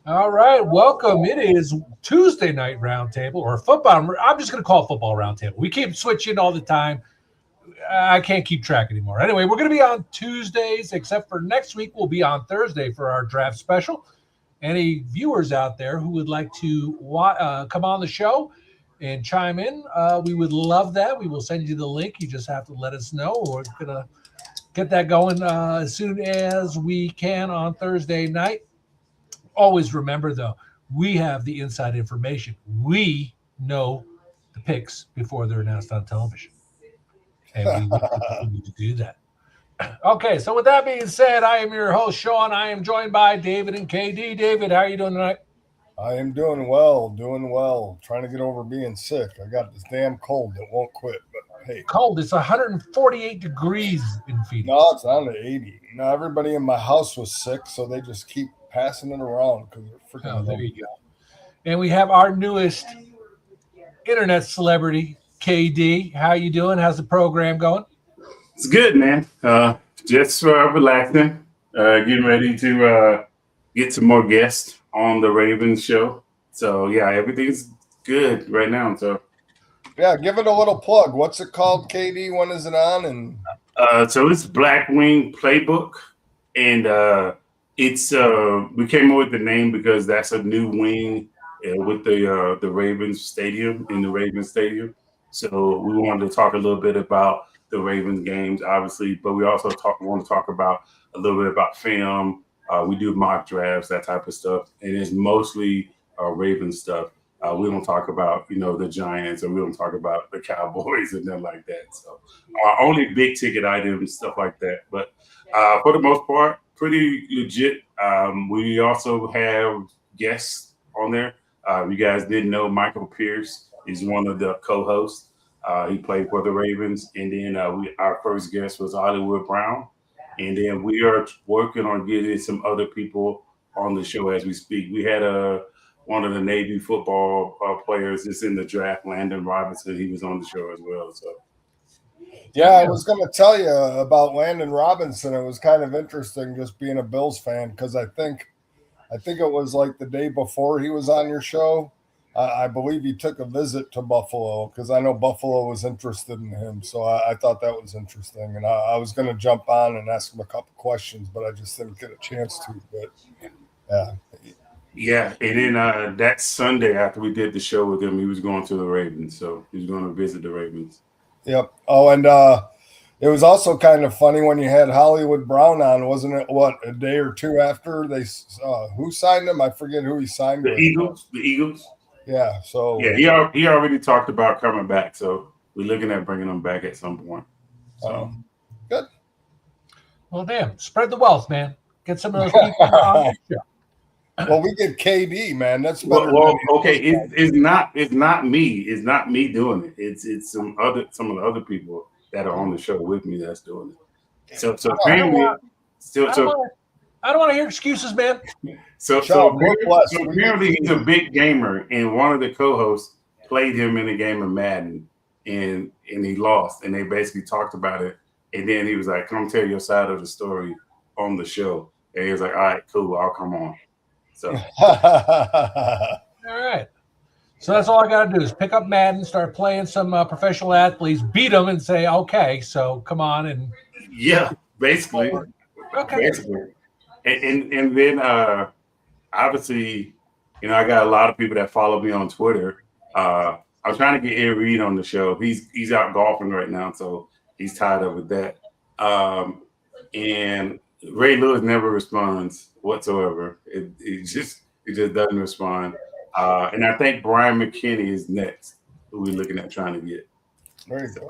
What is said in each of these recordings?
All right, welcome. It is Tuesday night roundtable or football. I'm just going to call it football roundtable. We keep switching all the time. I can't keep track anymore. Anyway, we're going to be on Tuesdays, except for next week. We'll be on Thursday for our draft special. Any viewers out there who would like to come on the show and chime in, we would love that. We will send you the link. You just have to let us know. We're going to get that going as soon as we can on Thursday night. Always remember, though, we have the inside information. We know the picks before they're announced on television. And we will continue to do that. Okay, so with that being said, I am your host, Sean. I am joined by David and KD. David, how are you doing tonight? I am doing well. Trying to get over being sick. I got this damn cold that won't quit, but hey. Cold. It's 148 degrees in Phoenix. No, it's down to 80. Now, everybody in my house was sick, so they just keep passing it around because they're freaking. Oh, there you go. And we have our newest internet celebrity, KD. How you doing? How's the program going? It's good, man. Just relaxing, getting ready to get some more guests on the Ravens show. So yeah, everything's good right now. So yeah, give it a little plug. What's it called, KD? When is it on? And so it's Black Wing Playbook, and it's we came up with the name because that's a new wing with the Ravens Stadium in the Ravens Stadium. So we wanted to talk a little bit about the Ravens games, obviously, but we also want to talk about a little bit about film. We do mock drafts, that type of stuff, and it's mostly Ravens stuff. We don't talk about the Giants, or we don't talk about the Cowboys and nothing like that. So only big ticket items, stuff like that. But for the most part, pretty legit. We also have guests on there. You guys didn't know Michael Pierce is one of the co-hosts. He played for the Ravens. And then our first guest was Hollywood Brown. And then we are working on getting some other people on the show as we speak. We had one of the Navy football players that's in the draft, Landon Robinson. He was on the show as well. So. Yeah, I was going to tell you about Landon Robinson. It was kind of interesting just being a Bills fan because I think it was like the day before he was on your show. I believe he took a visit to Buffalo because I know Buffalo was interested in him. So I thought that was interesting. And I was going to jump on and ask him a couple questions, but I just didn't get a chance to. But yeah. Yeah, and then that Sunday after we did the show with him, he was going to the Ravens. So he was going to visit the Ravens. Yep. Oh, and it was also kind of funny when you had Hollywood Brown on, wasn't it? What, a day or two after they who signed him? I forget who he signed. The Eagles. Yeah. So yeah, he already talked about coming back. So we're looking at bringing him back at some point. So good. Well, damn, spread the wealth, man. Get some of those people on the show. Well, we get KD, man. That's better. Well, okay. It's not me. It's not me doing it. It's some of the other people that are on the show with me that's doing it. So apparently, I don't want to hear excuses, man. So apparently he's a big gamer, and one of the co-hosts played him in a game of Madden, and he lost, and they basically talked about it, and then he was like, "Come tell your side of the story on the show," and he was like, "All right, cool, I'll come on." So, all right. So that's all I got to do is pick up Madden, start playing some professional athletes, beat them, and say, "Okay, so come on." And yeah, basically. Okay. Basically. And then obviously, I got a lot of people that follow me on Twitter. I'm trying to get Ed Reed on the show. He's out golfing right now, so he's tied up with that. And Ray Lewis never responds whatsoever. It just doesn't respond. And I think Brian McKinney is next, who we're looking at trying to get. There you go.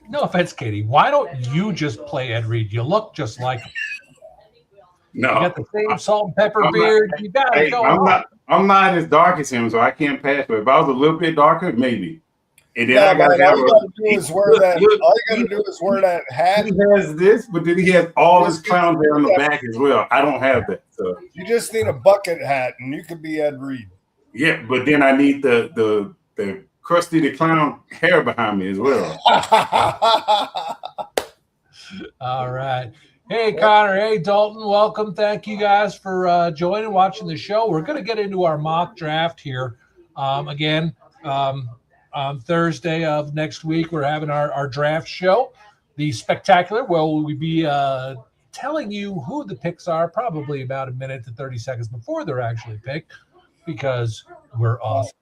No offense, Katie. Why don't you just play Ed Reed? You look just like him. No, You got the same salt and pepper I'm beard. You got it going on. I'm not as dark as him, so I can't pass. But if I was a little bit darker, maybe. And then Yeah, I got man, all you gotta do is wear that. All you gotta do is wear that hat. He has this, but then he has all his clown hair on the back as well. I don't have that. So You just need a bucket hat, and you could be Ed Reed. yeah, but then I need the Krusty the Clown hair behind me as well. All right. Hey, Connor. Hey, Dalton. Welcome. Thank you guys for joining, watching the show. We're going to get into our mock draft here. Again, on Thursday of next week, we're having our draft show, the Spectacular, where we'll be telling you who the picks are probably about a minute to 30 seconds before they're actually picked, because we're awesome.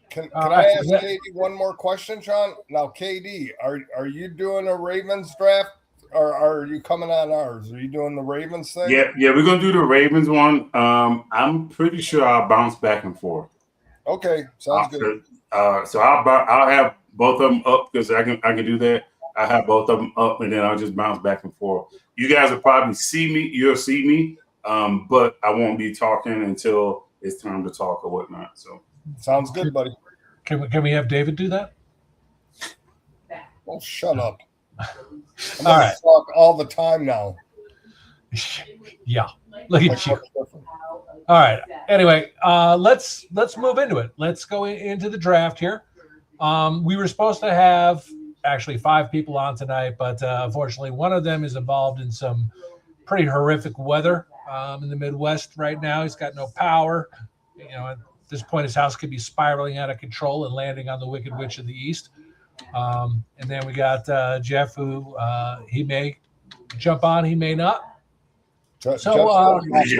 Can All I right. ask Katie one more question, Sean? Now, KD, are you doing a Ravens draft, or are you coming on ours? Are you doing the Ravens thing? Yeah, we're gonna do the Ravens one. I'm pretty sure I'll bounce back and forth. Okay, sounds good. So I'll have both of them up because I can do that. I have both of them up, and then I'll just bounce back and forth. You guys will probably see me. You'll see me, but I won't be talking until it's time to talk or whatnot. So Sounds good, buddy. Can we have David do that? Well, shut up. I'm All gonna right. talk all the time now. Yeah. Look Like, at you. what's different? All right. Anyway, let's move into it. Let's go into the draft here. We were supposed to have actually 5 people on tonight, but unfortunately, one of them is involved in some pretty horrific weather in the Midwest right now. He's got no power. You know, at this point, his house could be spiraling out of control and landing on the Wicked Witch of the East. And then we got Jeff, who he may jump on, he may not. So, bullshit.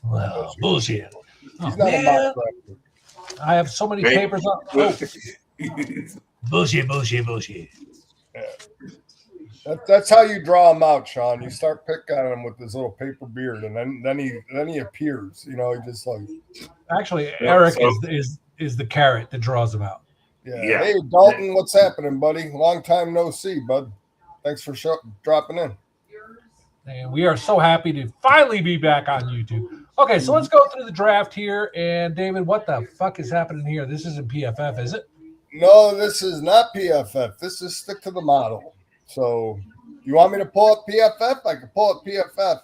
Well, bullshit. Oh, He's not a man. mock draft. I have so many Hey. papers on. Oh, bullshit. That's how you draw him out, Sean. You start picking on him with his little paper beard, and then he appears. You know, he just like Actually, Eric is the carrot that draws them out. Yeah. Hey, Dalton, what's happening, buddy? Long time no see, bud. Thanks for dropping in. And we are so happy to finally be back on YouTube. Okay, so let's go through the draft here. And David, what the fuck is happening here? This isn't PFF, is it? No, this is not PFF. This is stick to the model. So, you want me to pull up PFF? I can pull up PFF.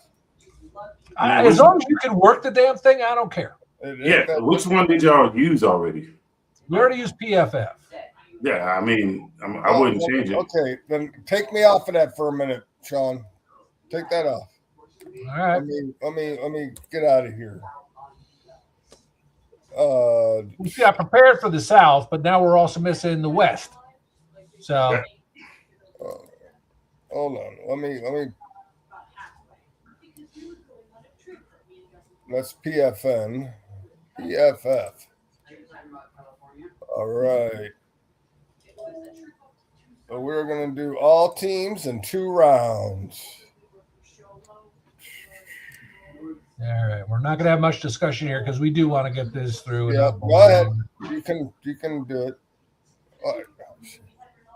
As long as you can work the damn thing, I don't care. Yeah, which one did y'all use already? We already use PFF. Yeah, I mean, I wouldn't change it. Okay, then take me off of that for a minute, Sean. Take that off. All right. Let me get out of here. We got prepared for the South, but now we're also missing the West. So Hold on. Let me. That's PFN. PFF. All right. So we're going to do all teams in 2 rounds. all right, we're not going to have much discussion here because we do want to get this through. Yeah, go ahead. You can do it. Oh,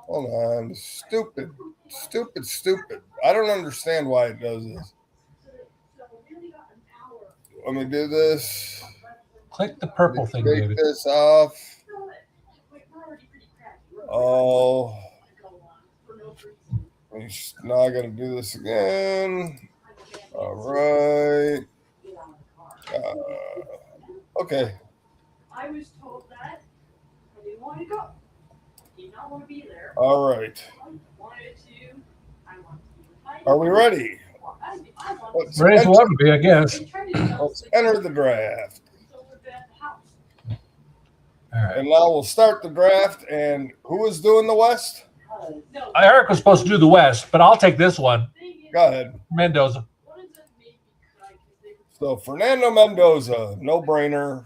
hold on. Stupid. I don't understand why it does this. Let me do this. Click the purple thing, Take David. this off. Oh. Now I got to do this again. All right. Okay. I was told that I didn't want to go. Did not want to be there. All right. I wanted to. I wanted to be with my Are we ready? I wanted Let's Ready as enter, we'll ever be, I guess. let's enter the draft. All right. And now we'll start the draft. And who is doing the West? No. Eric was supposed to do the West, but I'll take this one. Go ahead. Mendoza. So Fernando Mendoza, no brainer.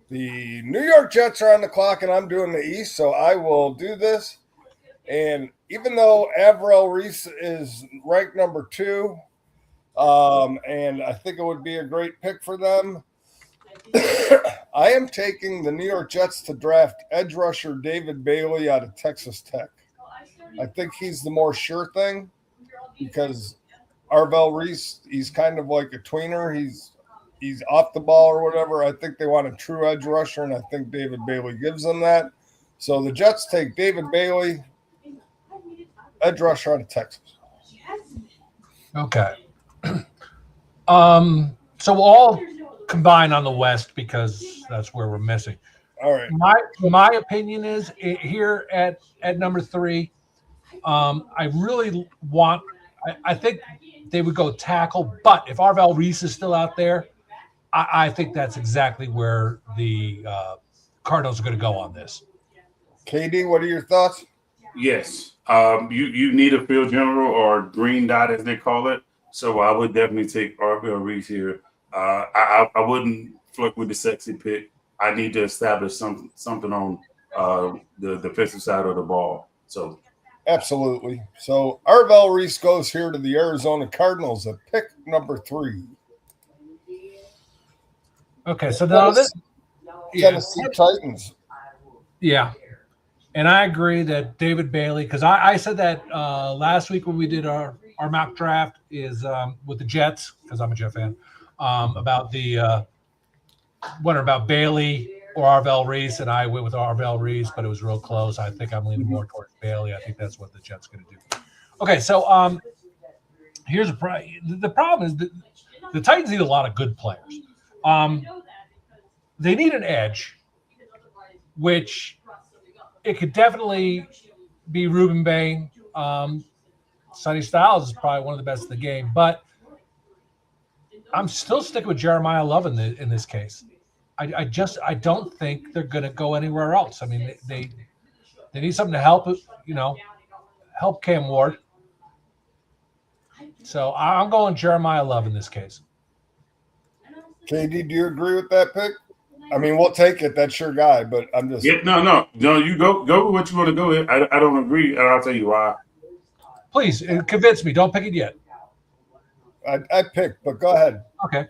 The New York Jets are on the clock, and I'm doing the East, so I will do this. And even though Avril Reese is ranked number 2, and I think it would be a great pick for them, I am taking the New York Jets to draft edge rusher David Bailey out of Texas Tech. I think he's the more sure thing because Arvell Reese, he's kind of like a tweener. He's off the ball or whatever. I think they want a true edge rusher, and I think David Bailey gives them that. So the Jets take David Bailey, edge rusher out of Texas. Okay. So we'll all combine on the West because that's where we're missing. All right. My opinion is here at number 3. I really want. I think they would go tackle, but if Arvell Reese is still out there, I think that's exactly where the Cardinals are going to go on this. KD, what are your thoughts? Yes. You need a field general or green dot as they call it. So I would definitely take Arvell Reese here. I wouldn't flirt with the sexy pick. I need to establish something on the defensive side of the ball. So absolutely. So Arvell Reese goes here to the Arizona Cardinals at pick number 3. Okay, so now this Tennessee Titans. Yeah. And I agree that David Bailey, because I said that last week when we did our mock draft is with the Jets, because I'm a Jet fan, about the wonder about Bailey or Arvell Reese, and I went with Arvell Reese, but it was real close. I think I'm leaning more towards Bailey. I think that's what the Jets going to do. Okay, so here's the problem is that the Titans need a lot of good players. They need an edge, which it could definitely be Ruben Bain. Sonny Styles is probably one of the best in the game, but I'm still sticking with Jeremiah Love in this case. I don't think they're going to go anywhere else. I mean, they need something to help help Cam Ward. So I'm going Jeremiah Love in this case. KD, do you agree with that pick? I mean, we'll take it. That's your guy, but I'm just no. You go with what you want to go with. I don't agree, and I'll tell you why. Please convince me. Don't pick it yet. I picked, but go ahead. Okay.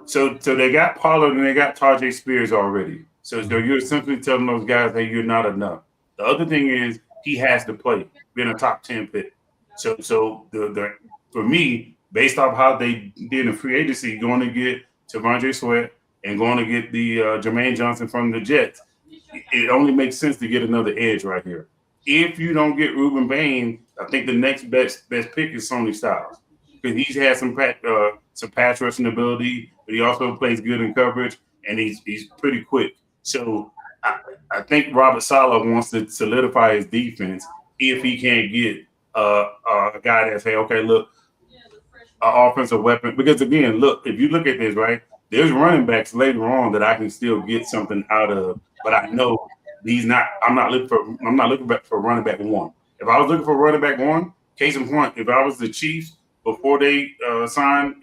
So they got Pollard and they got Tajay Spears already. So you're essentially telling those guys, hey, you're not enough. The other thing is he has to play, being a top 10 pick. So the for me, based off how they did in free agency, going to get T'Vondre Sweat and going to get the Jermaine Johnson from the Jets, it only makes sense to get another edge right here. If you don't get Ruben Bain, I think the next best pick is Sonny Styles because he's had some pass rushing ability, but he also plays good in coverage and he's pretty quick. So I think Robert Saleh wants to solidify his defense if he can't get a guy that say, okay, look, an offensive weapon. Because again, look, if you look at this, right, there's running backs later on that I can still get something out of, but I know I'm not looking for running back 1. If I was looking for running back 1, case in point, if I was the Chiefs before they signed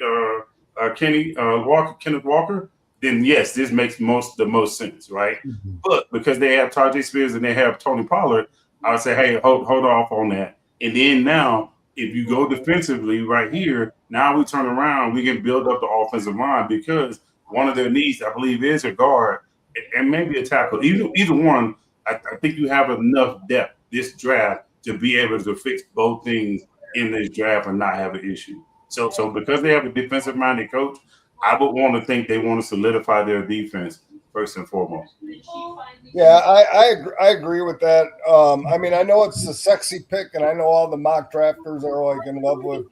Kenneth Walker, then yes, this makes the most sense, right? Mm-hmm. But because they have Tajay Spears and they have Tony Pollard, I would say, hey, hold off on that. And then now, if you go defensively right here, now we turn around, we can build up the offensive line because one of their needs, I believe, is a guard and maybe a tackle. Either one, I think you have enough depth this draft to be able to fix both things in this draft and not have an issue. So because they have a defensive-minded coach, I would want to think they want to solidify their defense first and foremost. Yeah, I agree with that. I mean, I know it's a sexy pick, and I know all the mock drafters are like in love with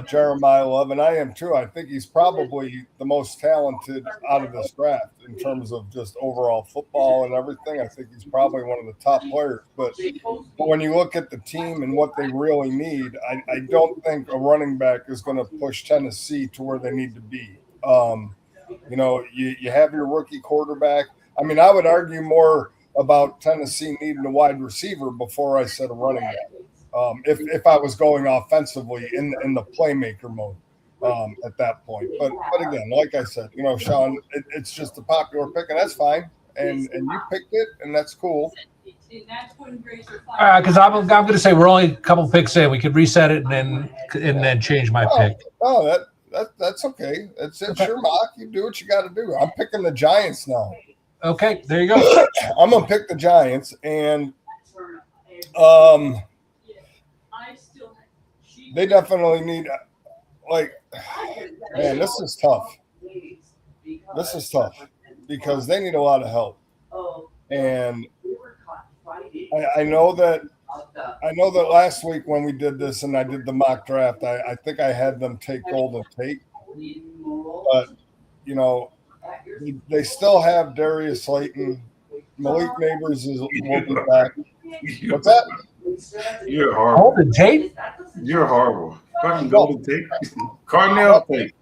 Jeremiah Love, and I am too. I think he's probably the most talented out of this draft in terms of just overall football and everything. I think he's probably one of the top players. But when you look at the team and what they really need, I don't think a running back is going to push Tennessee to where they need to be. You have your rookie quarterback. I mean, I would argue more about Tennessee needing a wide receiver before I said a running back. If I was going offensively in the playmaker mode at that point. But again, like I said, Sean, it's just a popular pick, and that's fine. And you picked it, and that's cool. Because I'm going to say we're only a couple picks in. We could reset it and then change my pick. Oh, That's okay. It's Okay. your mock. You do what you got to do. I'm picking the Giants now. Okay, there you go. I'm gonna pick the Giants, and I still. they definitely need. Like, man, this is tough. This is tough because they need a lot of help, and I know that last week when we did this and I did the mock draft, I think I had them take Golden Tate, but you know they still have Darius Slayton, Malik Neighbors will be back. What's that? You're horrible. Golden Tate? You're horrible. Fucking Golden Tate. Cardinal Tate.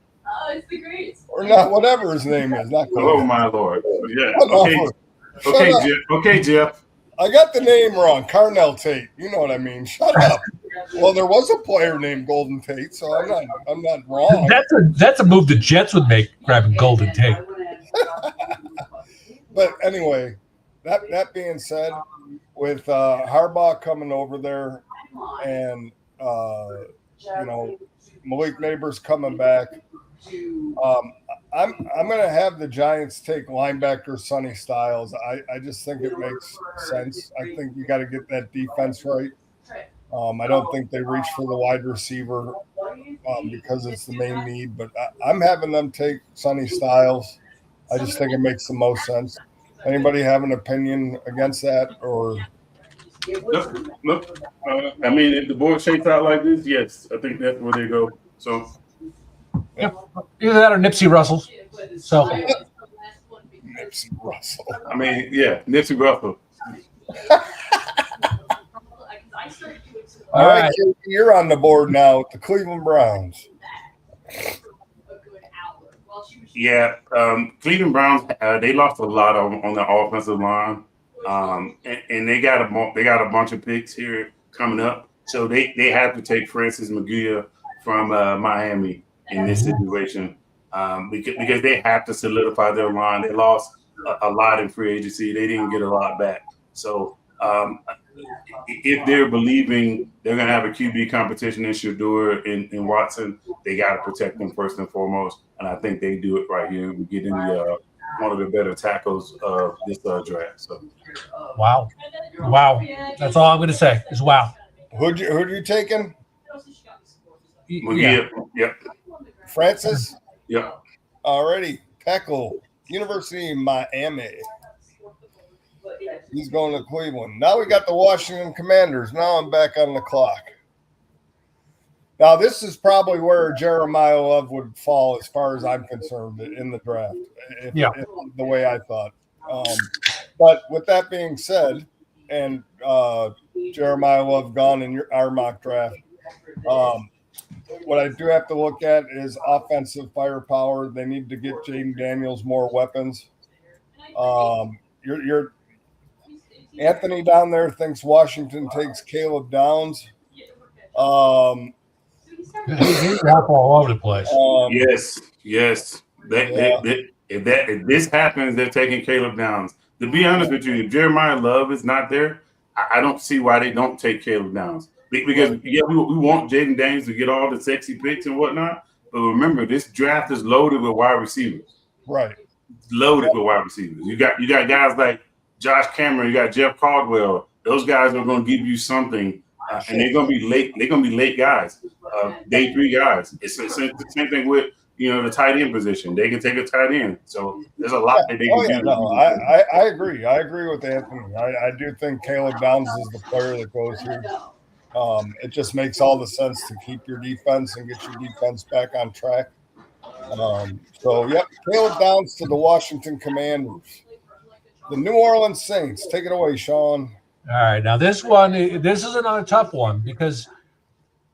It's the greatest. Or not, whatever his name is. Not Oh Golden. my lord. Yeah. Shut Okay. up. Okay, Shut up. Jeff. Okay, Jeff. I got the name wrong. Carnell Tate. You know what I mean. Shut up. Well, there was a player named Golden Tate, so I'm not wrong. That's a move the Jets would make, grabbing Golden Tate. But anyway, that being said, with Harbaugh coming over there and Malik Neighbors coming back, I'm going to have the Giants take linebacker Sonny Styles. I just think it makes sense. I think you got to get that defense right. I don't think they reach for the wide receiver because it's the main need, but I'm having them take Sonny Styles. I just think it makes the most sense. Anybody have an opinion against that, or? Look. I mean, if the board shakes out like this, yes, I think that's where they go. So, Yeah. Either that or Nipsey Russell. So Nipsey Russell. I mean, yeah, Nipsey Russell. All right, Kate, you're on the board now with the Cleveland Browns. Yeah, Cleveland Browns. They lost a lot on the offensive line, and they got a bunch of picks here coming up. So they have to take Francis Miguel from Miami in this situation because they have to solidify their line. They lost a lot in free agency. They didn't get a lot back. So if they're believing they're going to have a QB competition in Shedeur and Watson, they got to protect them first and foremost. And I think they do it right here. We get in one of the better tackles of this draft. So, wow. That's all I'm going to say is wow. Who'd you taking? Yeah. Yep. Francis? Yep. Already. Tackle. University of Miami. He's going to Cleveland. Now we got the Washington Commanders. Now I'm back on the clock. Now, this is probably where Jeremiah Love would fall as far as I'm concerned in the draft, if the way I thought. But with that being said, and Jeremiah Love gone in our mock draft, what I do have to look at is offensive firepower. They need to get Jaden Daniels more weapons. You're Anthony down there thinks Washington takes Caleb Downs. He's out all over the place. Yes. If this happens, they're taking Caleb Downs. To be honest with you, if Jeremiah Love is not there, I don't see why they don't take Caleb Downs. Because we want Jaden Daniels to get all the sexy picks and whatnot. But remember, this draft is loaded with wide receivers. Right. Loaded with wide receivers. You got guys like Josh Cameron. You got Jeff Caldwell. Those guys are going to give you something, and they're going to be late. They're going to be late guys, day 3 guys. It's the same thing with the tight end position. They can take a tight end. So there's a lot that they can do. No, I agree. I agree with Anthony. I do think Caleb Downs is the player that goes here. It just makes all the sense to keep your defense and get your defense back on track. Caleb Downs to the Washington Commanders. The New Orleans Saints. Take it away, Sean. All right. Now, this is another tough one because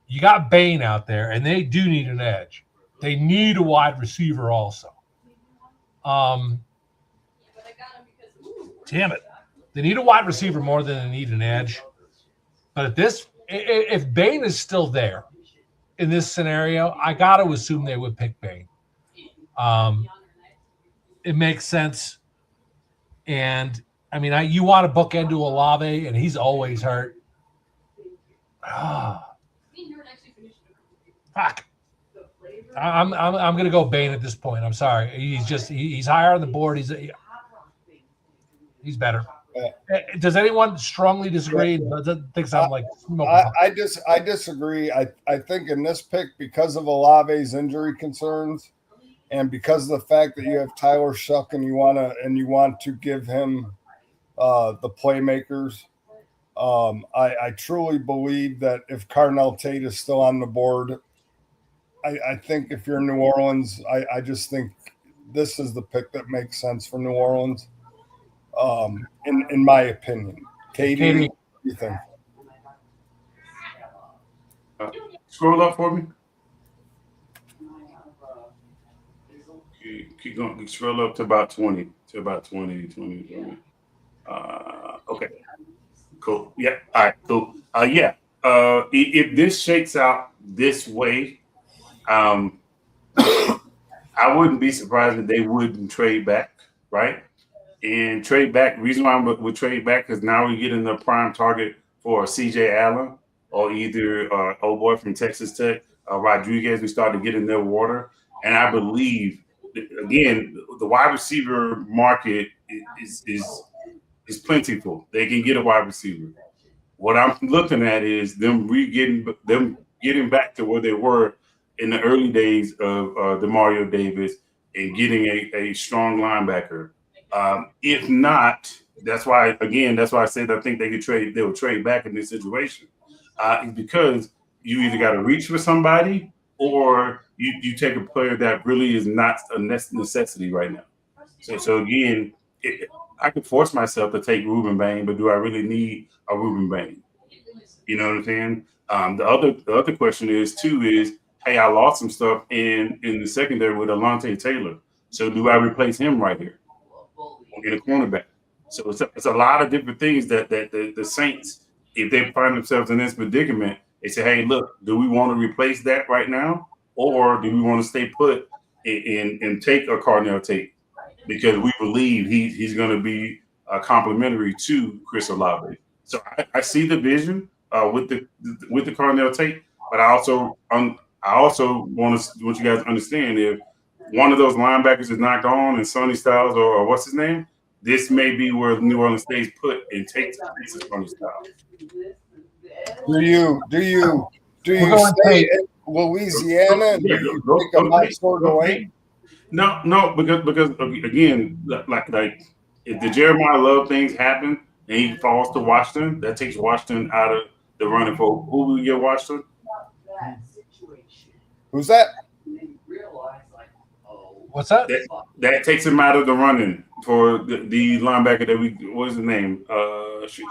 you got Bain out there, and they do need an edge. They need a wide receiver also. Damn it. They need a wide receiver more than they need an edge. But if Bain is still there in this scenario, I got to assume they would pick Bain. It makes sense. And, I mean, you want to book into Olave, and he's always hurt. Fuck. I'm going to go Bain at this point. I'm sorry. He's higher on the board. He's better. Does anyone strongly disagree? Thinks I'm like I disagree. I think in this pick, because of Olave's injury concerns, and because of the fact that you have Tyler Shuck and you want to give him the playmakers, I truly believe that if Carnell Tate is still on the board, I think if you're New Orleans, I just think this is the pick that makes sense for New Orleans. In my opinion. Katie, what do you think? Scroll up for me. Keep going. Scroll up to about 20. Okay. Cool. Yeah. All right. Cool. Yeah. If this shakes out this way, I wouldn't be surprised if they wouldn't trade back, right? And trade back. Reason why I would trade back is now we get in the prime target for CJ Allen or either old boy from Texas Tech, Rodriguez. We start to get in their water, and I believe again the wide receiver market is plentiful. They can get a wide receiver. What I'm looking at is them getting back to where they were in the early days of Demario Davis and getting a strong linebacker. If not, that's why I said I think they will trade back in this situation. Because you either got to reach for somebody or you take a player that really is not a necessity right now. So again, I could force myself to take Ruben Bain, but do I really need a Ruben Bain? You know what I'm saying? The other question is, hey, I lost some stuff in the secondary with Alontae Taylor. So do I replace him right here in a cornerback? So it's a lot of different things that the Saints, if they find themselves in this predicament, they say, hey, look, do we want to replace that right now? Or do we want to stay put and take a Carnell Tate? Because we believe he's going to be complementary to Chris Olave. So I see the vision with the Carnell Tate, but I also want you guys to understand, if one of those linebackers is not gone and Sonny Styles or what's his name, this may be where New Orleans stays put and takes Sonny Styles. Do you stay in Louisiana and do you pick a Mansour Dwayne? No, because again, like if the Jeremiah Love things happen and he falls to Washington, that takes Washington out of the running for who will get Washington. Who's that? What's that? That takes him out of the running for the linebacker what is his name?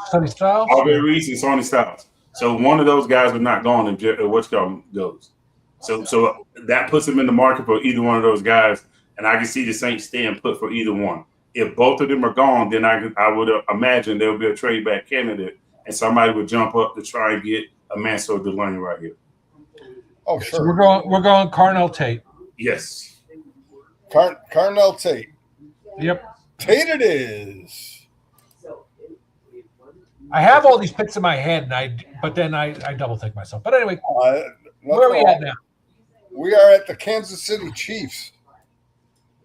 Sonny Styles? Aubrey Reese and Sonny Styles. So one of those guys are not gone if What's-called goes. So that puts him in the market for either one of those guys, and I can see the Saints staying put for either one. If both of them are gone, then I would imagine there would be a trade back candidate, and somebody would jump up to try and get a Mansour Delany right here. Oh, sure. So we're going Carnell Tate. Yes. Carnell Tate. Yep. Tate it is. I have all these picks in my head, but then I double think myself. But anyway, where are we at now? We are at the Kansas City Chiefs.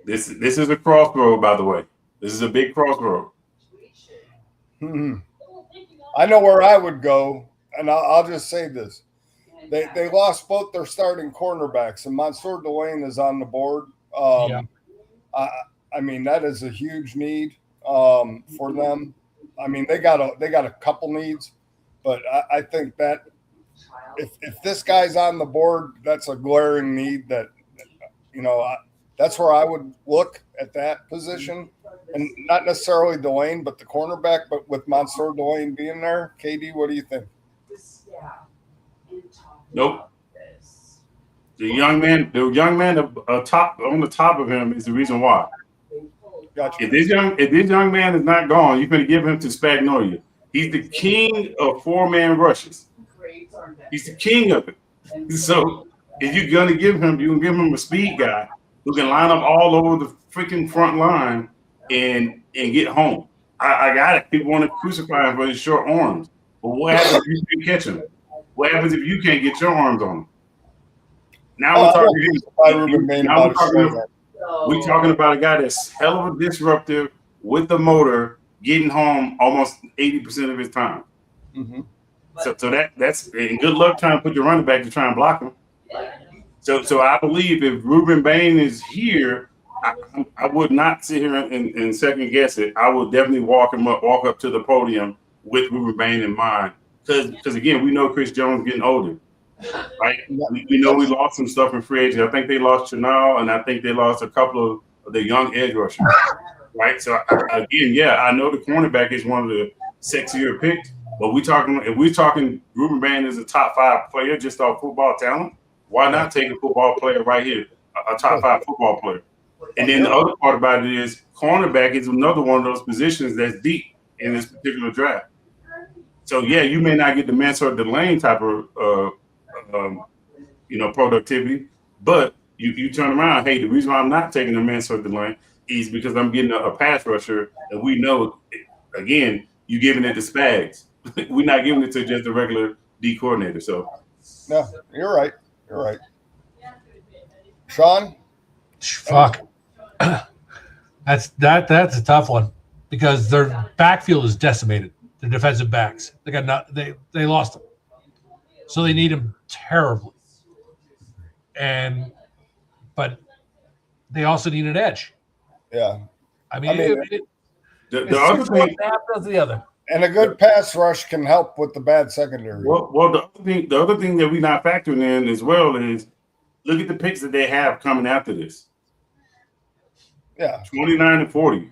This is a crossroad, by the way. This is a big crossroad. I know where I would go, and I'll just say this. They lost both their starting cornerbacks, and Mansour Dwayne is on the board. I mean, that is a huge need for them. I mean, they got a couple needs, but I think that if this guy's on the board, that's a glaring need that, that's where I would look at that position, and not necessarily Dwayne, but the cornerback. But with Mansour Dwayne being there, KD, what do you think? Nope. The young man top on the top of him is the reason why. Gotcha. If this young man is not gone, you're going to give him to Spagnuolo. He's the king of 4-man rushes. He's the king of it. So if you're going to give him, you can give him a speed guy who can line up all over the freaking front line and get home. I got it. People want to crucify him for his short arms. But what happens if you can't catch him? What happens if you can't get your arms on him? Now Oh, we're I don't think it's by Ruben Bain now we're about his talking, we talking about a guy that's hell of a disruptor with the motor, getting home almost 80% of his time. Mm-hmm. So that's and good luck trying to put your running back to try and block him. So I believe if Ruben Bain is here, I would not sit here and second guess it. I would definitely walk up to the podium with Ruben Bain in mind. Because again, we know Chris Jones getting older. Right? We know we lost some stuff in free agency. I think they lost Chanel, and I think they lost a couple of the young edge rushers. Right? So again, yeah, I know the cornerback is one of the sexier picks, but if we're talking Ruben Bain is a top 5 player just off football talent, why not take a football player right here, a top 5 football player? And then the other part about it is cornerback is another one of those positions that's deep in this particular draft. So yeah, you may not get the Mansour Delane type of productivity, but you turn around, hey, the reason why I'm not taking the Mansour Delane is because I'm getting a pass rusher, and we know, again, you giving it to Spags. We're not giving it to just a regular D coordinator. So no, you're right. You're right. Sean? Fuck. That's a tough one because their backfield is decimated. The defensive backs. They lost them. So they need him terribly. But they also need an edge. Yeah. I mean the other thing, half does the other. And a good pass rush can help with the bad secondary. Well, the other thing that we're not factoring in as well is look at the picks that they have coming after this. Yeah. 29 and 40.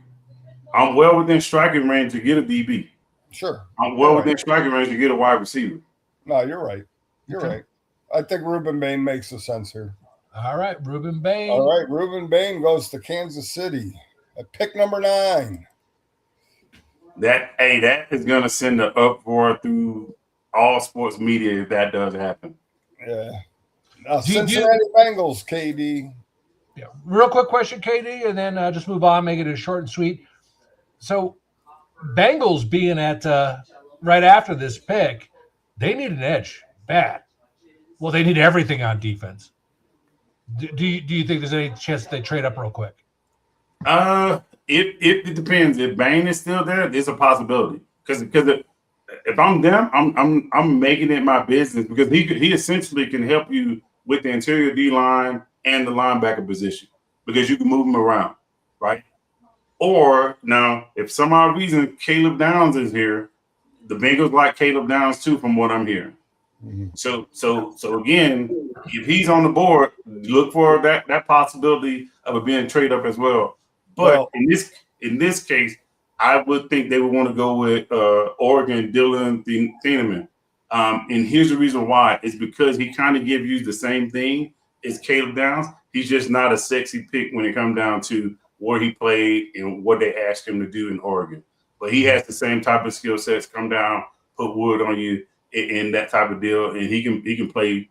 I'm well within striking range to get a DB. Sure. I'm well within striking range to get a wide receiver. No, you're right. You're right. I think Ruben Bain makes a sense here. All right, Ruben Bain. All right, Ruben Bain goes to Kansas City at pick number 9. That is gonna send an uproar through all sports media if that does happen. Yeah. Now, Cincinnati Bengals, KD. Yeah. Real quick question, KD, and then just move on, make it short and sweet. So, Bengals being at right after this pick, they need an edge bad. Well, they need everything on defense. Do you think there's any chance that they trade up real quick? It depends. If Bain is still there, there's a possibility. Because if I'm them, I'm making it my business because he essentially can help you with the interior D line and the linebacker position because you can move them around, right? Or now, if some odd reason Caleb Downs is here, the Bengals like Caleb Downs too, from what I'm hearing. Mm-hmm. So again, if he's on the board, look for that possibility of it being trade up as well. But in this case, I would think they would want to go with Oregon Dylan Thieneman. And here's the reason why. It's because he kind of gives you the same thing as Caleb Downs. He's just not a sexy pick when it comes down to where he played and what they asked him to do in Oregon. But he has the same type of skill sets, come down, put wood on you in that type of deal. And he can play,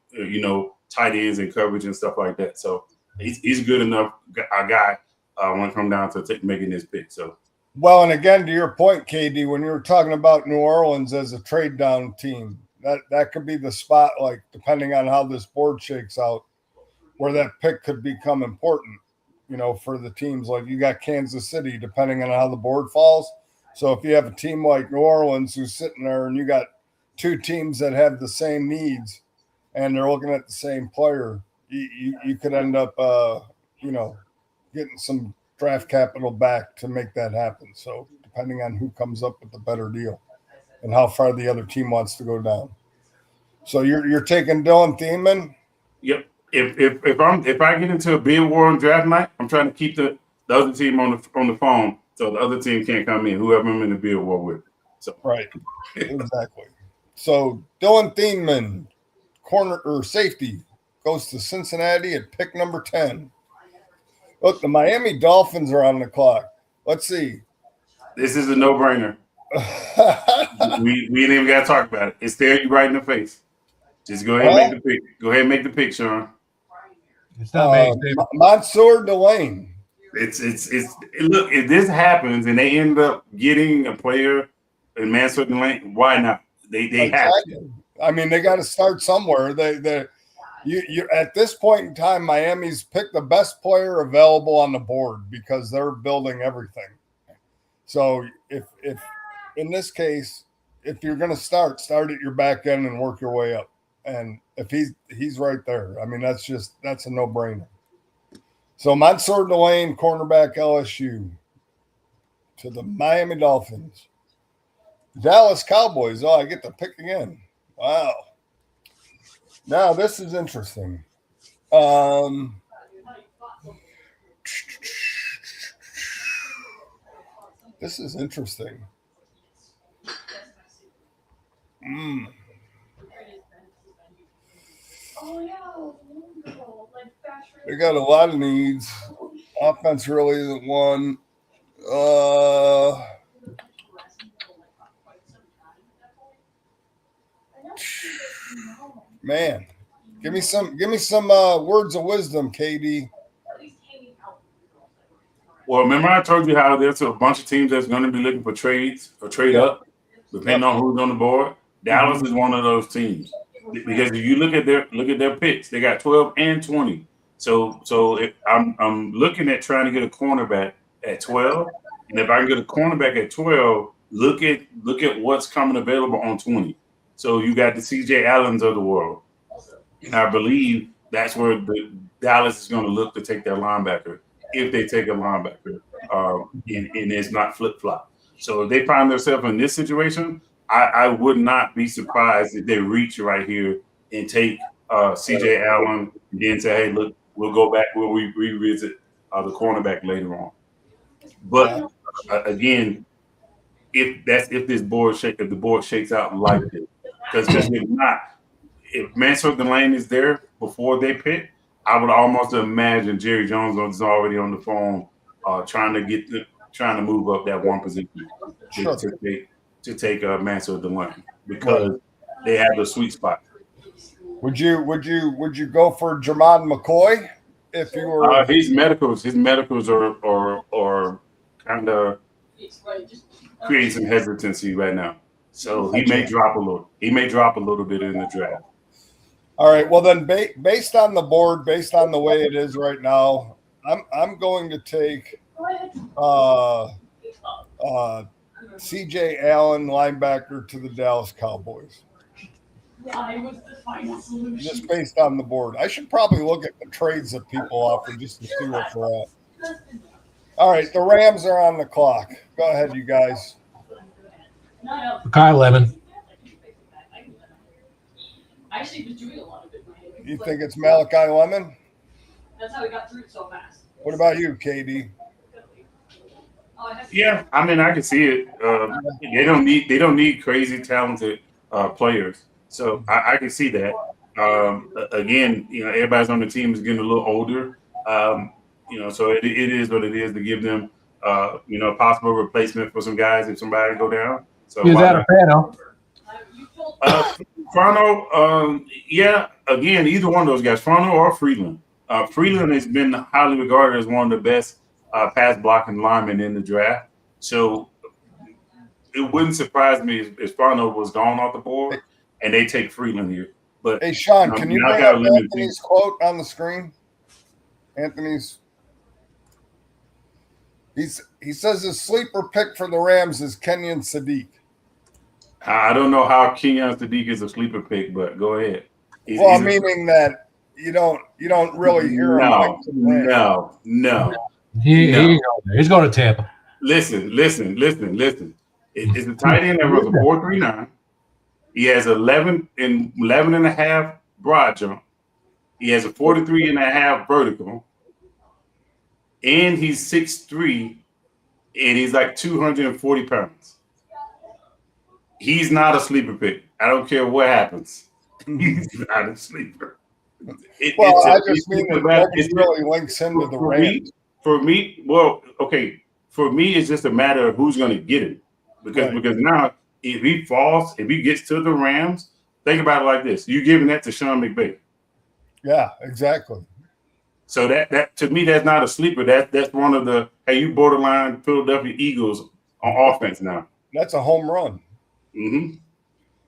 tight ends and coverage and stuff like that. So he's a good enough guy when it comes down to making this pick. So. Well, and again, to your point, KD, when you were talking about New Orleans as a trade down team, that could be the spot, like depending on how this board shakes out, where that pick could become important, for the teams. Like you got Kansas City, depending on how the board falls. So if you have a team like New Orleans who's sitting there and you got two teams that have the same needs and they're looking at the same player, you could end up, getting some draft capital back to make that happen. So depending on who comes up with the better deal and how far the other team wants to go down. So you're taking Dylan Thieneman? Yep. If I get into a bid war on draft night, I'm trying to keep the other team on the phone so the other team can't come in, whoever I'm in the bid war with. So right. Exactly. So Dylan Thieneman, corner or safety, goes to Cincinnati at pick number 10. Look, the Miami Dolphins are on the clock. Let's see. This is a no-brainer. we ain't even got to talk about it. It's there, you right in the face. Just go ahead and make the pick. Go ahead and make the pick, Sean. It's not me. Mansour Delane. It's look, if this happens and they end up getting a player in Mansour Delane, why not? They exactly. have to. I mean, they got to start somewhere. You at this point in time, Miami's picked the best player available on the board because they're building everything. So if in this case, if you're going to start at your back end and work your way up. And if he's right there, I mean, that's a no-brainer. So Mansour Delane, cornerback LSU, to the Miami Dolphins. Dallas Cowboys. Oh, I get to pick again. Wow. Now this is interesting. This is interesting. They got a lot of needs. Offense really isn't one. Man, give me some words of wisdom, KD. Well, remember I told you how there's a bunch of teams that's going to be looking for trades or trade up, depending on who's on the board. Dallas is one of those teams because if you look at their picks, they got 12 and 20. So if I'm looking at trying to get a cornerback at 12, and if I can get a cornerback at 12, look at what's coming available on 20. So you got the CJ Allens of the world, and I believe that's where the Dallas is going to look to take their linebacker if they take a linebacker, and it's not flip flop. So if they find themselves in this situation, I would not be surprised if they reach right here and take CJ Allen and then say, hey, look, we'll go back when we revisit the cornerback later on. But again, if the board shakes out like this, because if Mansour Delane is there before they pick, I would almost imagine Jerry Jones is already on the phone trying to move up that one position to take Mansour Delane because they have the sweet spot. Would you go for Jermon McCoy if you were? His medicals are kind of creating some hesitancy right now. So he may drop a little. He may drop a little bit in the draft. All right. Well, then, based on the board, based on the way it is right now, I'm going to take CJ Allen, linebacker, to the Dallas Cowboys. Just based on the board. I should probably look at the trades that people offer just to see what we're at. All right, the Rams are on the clock. Go ahead, you guys. Kyle Lemon. You think it's Malachi Lemon? That's how we got through it so fast. What about you, KD? Yeah, I mean, I can see it. They don't need crazy talented players, so I can see that. Again, everybody's on the team is getting a little older. So it is what it is to give them, a possible replacement for some guys if somebody go down. So is that a Fano? Fano, again, either one of those guys, Fano or Freeland. Freeland has been highly regarded as one of the best pass blocking linemen in the draft. So it wouldn't surprise me if Fano was gone off the board and they take Freeland here. But hey, Sean, can you bring up Anthony's quote on the screen? Anthony's. He says his sleeper pick for the Rams is Kenyon Sadiq. I don't know how Kenyon Sadiq is a sleeper pick, but go ahead. Meaning that you don't really hear him. No. He's going to Tampa. Listen. It's a tight end that runs a 4.39. He has 11 and a half broad jump. He has a 43 and a half vertical. And he's 6'3", and he's like 240 pounds. He's not a sleeper pick. I don't care what happens. He's not a sleeper. It really links him to the Rams. For me, it's just a matter of who's going to get him. Because now, if he gets to the Rams, think about it like this. You're giving that to Sean McVay. Yeah, exactly. So that to me, that's not a sleeper. That's one of the you borderline Philadelphia Eagles on offense now. That's a home run. Mm-hmm.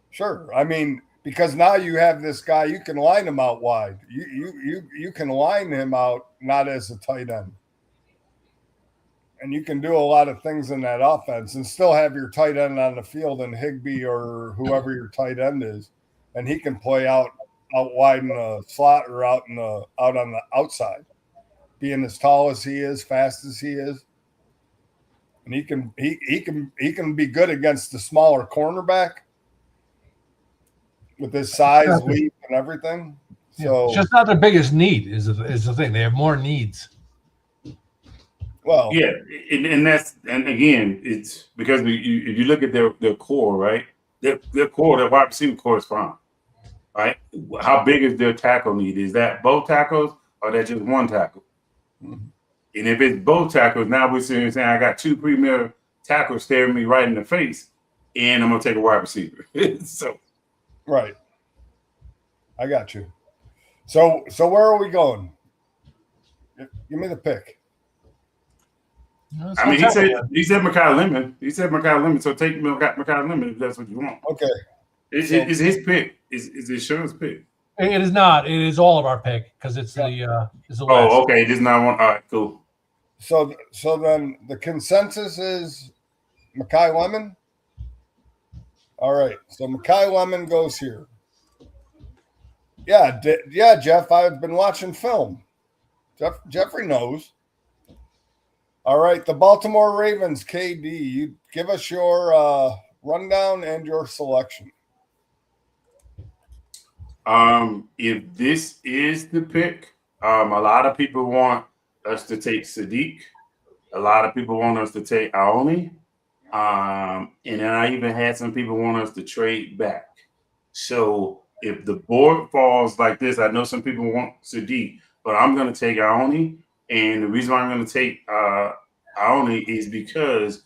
Sure. I mean, because now you have this guy. You can line him out wide. You can line him out not as a tight end, and you can do a lot of things in that offense and still have your tight end on the field and Higbee or whoever your tight end is, and he can play out wide in the slot or out on the outside, being as tall as he is, fast as he is. And he can be good against the smaller cornerback with his size, leap, and everything. So it's just not their biggest need is the thing. They have more needs. Well, yeah, and again, it's because if you look at their core, right? Their core, their wide receiver core is fine, right? How big is their tackle need? Is that both tackles or that just one tackle? Mm-hmm. And if it's both tackles, now we're saying I got two premier tackles staring me right in the face, and I'm gonna take a wide receiver. So, right, I got you. So where are we going? Give me the pick. I mean, he said Mekhi Lemon. He said Mekhi Lemon. So take Mekhi Lemon if that's what you want. Okay, it's his pick. It's Sean's pick. It is not. It is all of our pick because it's the West. Oh, okay. It is not one. All right, cool. So then the consensus is Mekhi Lemon. All right. So Mekhi Lemon goes here. Yeah, Jeff. I've been watching film. Jeffrey knows. All right. The Baltimore Ravens, KD. You give us your rundown and your selection. If this is the pick, a lot of people want us to take Sadiq. A lot of people want us to take Aoni. And then I even had some people want us to trade back. So if the board falls like this, I know some people want Sadiq, but I'm going to take Aoni. And the reason why I'm going to take Aoni is because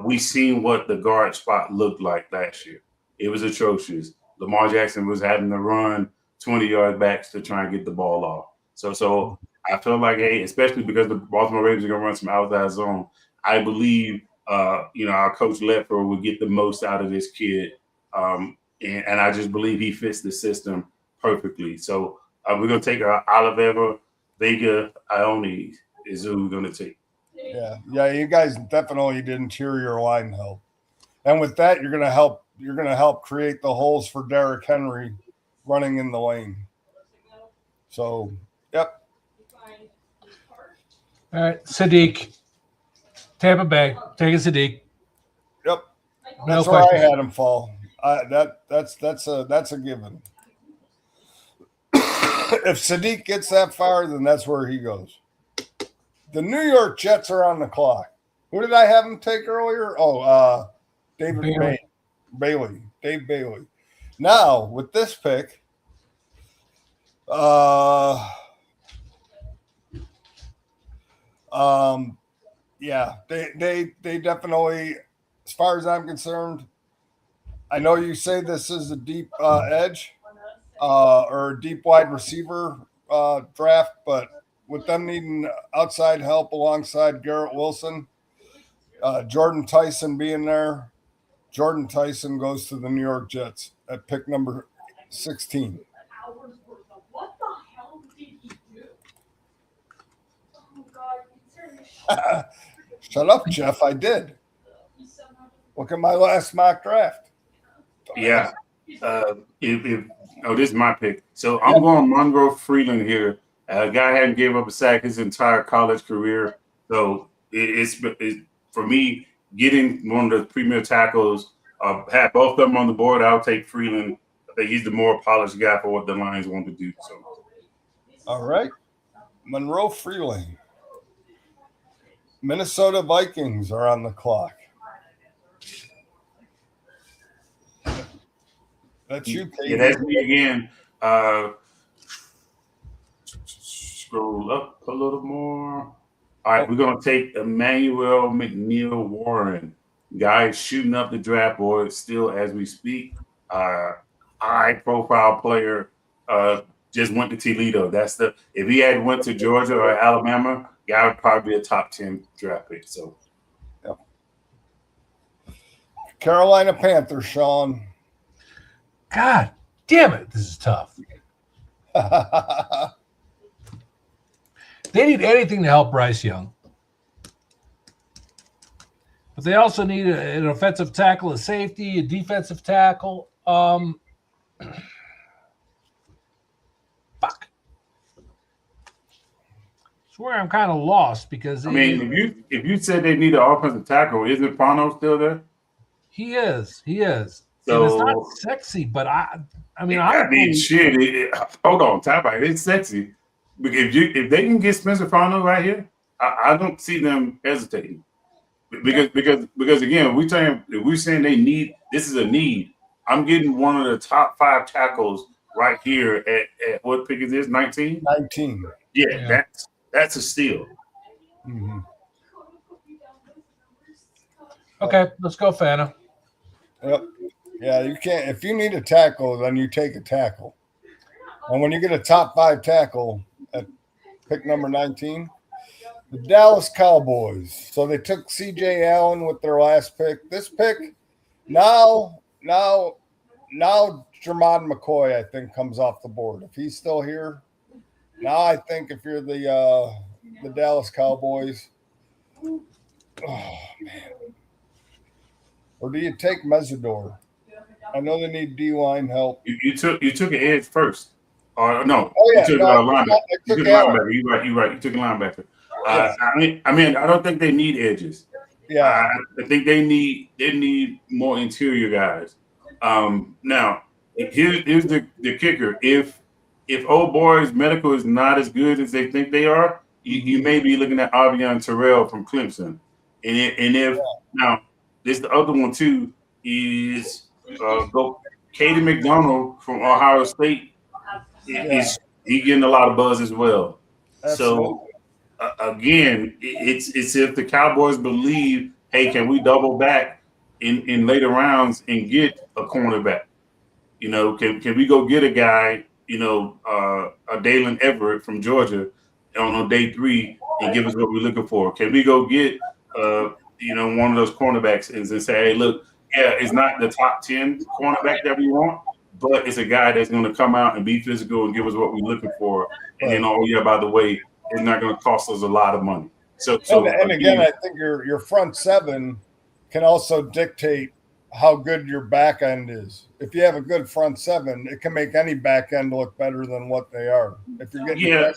we seen what the guard spot looked like last year. It was atrocious. Lamar Jackson was having to run 20-yard backs to try and get the ball off. So I feel like, hey, especially because the Baltimore Ravens are going to run some outside zone, I believe, our coach Ledford will get the most out of this kid. And I just believe he fits the system perfectly. So we're going to take Oliveira, Vega, Aoni is who we're going to take. Yeah, you guys definitely did interior line help. And with that, you're going to help create the holes for Derrick Henry running in the lane. So, yep. All right, Sadiq, Tampa Bay, taking Sadiq. Yep, No that's where I question. had him fall. That's a given. If Sadiq gets that far, then that's where he goes. The New York Jets are on the clock. Who did I have him take earlier? Oh, Dave Bailey. Now with this pick, yeah, they definitely, as far as I'm concerned, I know you say this is a deep edge or a deep wide receiver draft, but with them needing outside help alongside Garrett Wilson, Jordan Tyson being there, Jordan Tyson goes to the New York Jets at pick number 16. What the hell did he do? Oh God, Shut up, Jeff. I did. Look at my last mock draft. Yeah. This is my pick. So I'm going Monroe Freeland here. A guy hadn't gave up a sack his entire college career. So it's for me, getting one of the premier tackles, have both of them on the board, I'll take Freeland. I think he's the more polished guy for what the Lions want to do. So, all right. Monroe Freeland. Minnesota Vikings are on the clock. That's you, Katie. Yeah, that's me again. Scroll up a little more. All right, we're going to take Emmanuel McNeil Warren. Guy shooting up the draft board still as we speak. High-profile player. Just went to Toledo. If he had went to Georgia or Alabama, guy would probably be a top 10 draft pick. So, yep. Carolina Panthers, Sean. God, Damn it, this is tough. They need anything to help Bryce Young. But they also need an offensive tackle, a safety, a defensive tackle. Fuck. Swear I'm kind of lost because I mean, if you said they need an offensive tackle, isn't Pono still there? he is. So And it's not sexy, but I mean, shit. Hold on, time out. It's sexy. If they can get Spencer Pono right here, I don't see them hesitating. Because again, we're saying they need, this is a need. I'm getting one of the top 5 tackles right here at what pick is this? 19? 19. Yeah. That's a steal. Mm-hmm. Okay, let's go, Fana. Yep. Yeah, you can't. If you need a tackle, then you take a tackle. And when you get a top 5 tackle at pick number 19, the Dallas Cowboys. So they took C.J. Allen with their last pick. This pick, now Jermod McCoy, I think, comes off the board. If he's still here, now I think if you're the Dallas Cowboys, oh man, or do you take Mesidor? I know they need D-line help. You took an edge first. No. Oh yeah, you took linebacker. You took Allen. linebacker. You're right. You took a linebacker. I mean, I don't think they need edges. Yeah, I think they need more interior guys. Now, here's the kicker. If old boy's medical is not as good as they think they are, you may be looking at Avion Terrell from Clemson. Now, this the other one too is Katie McDonald from Ohio State. He getting a lot of buzz as well. absolutely. So again, it's if the Cowboys believe, hey, can we double back in later rounds and get a cornerback? You know, can we go get a guy, you know, a Dalen Everett from Georgia on day 3 and give us what we're looking for? Can we go get one of those cornerbacks and say, hey, look, yeah, it's not the top 10 cornerback that we want, but it's a guy that's going to come out and be physical and give us what we're looking for. And then, oh yeah, by the way, it's not going to cost us a lot of money. So again, I think your front 7 can also dictate how good your back end is. If you have a good front 7, it can make any back end look better than what they are. If you're getting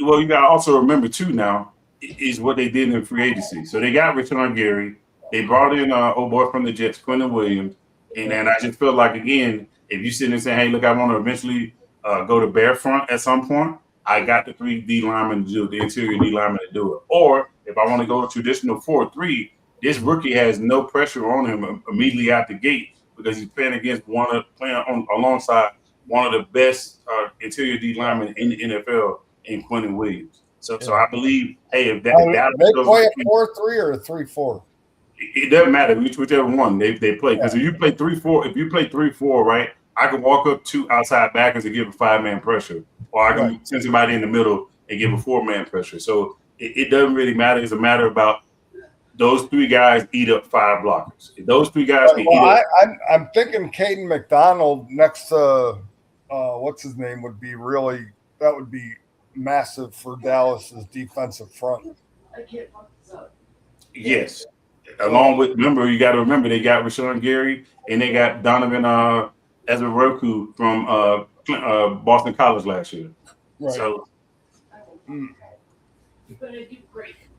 well, you got to also remember too now is what they did in free agency. So they got Rashawn Gary. They brought in old boy from the Jets, Quentin Williams. And I just feel like, again, if you sit and say, hey, look, I want to eventually go to bare front at some point, I got the 3 D linemen to do it, the interior D linemen to do it. Or if I want to go traditional 4-3, this rookie has no pressure on him immediately out the gate because he's playing alongside one of the best interior D linemen in the NFL in Quentin Williams. So I believe, hey, if that they play a 4-3 or a 3-4. It doesn't matter whichever one they play. Because if you play 3-4, right, I can walk up 2 outside backers and give a 5-man pressure, or I can send somebody in the middle and give a 4-man pressure. So it doesn't really matter. It's a matter about those 3 guys eat up 5 blockers. If those 3 guys can eat up. I'm thinking Caden McDonald next to what's his name would be massive for Dallas's defensive front. Yes. Along with, you got to remember, they got Rashawn Gary and they got Donovan Ezra-Roku from Boston College last year. Right. So, you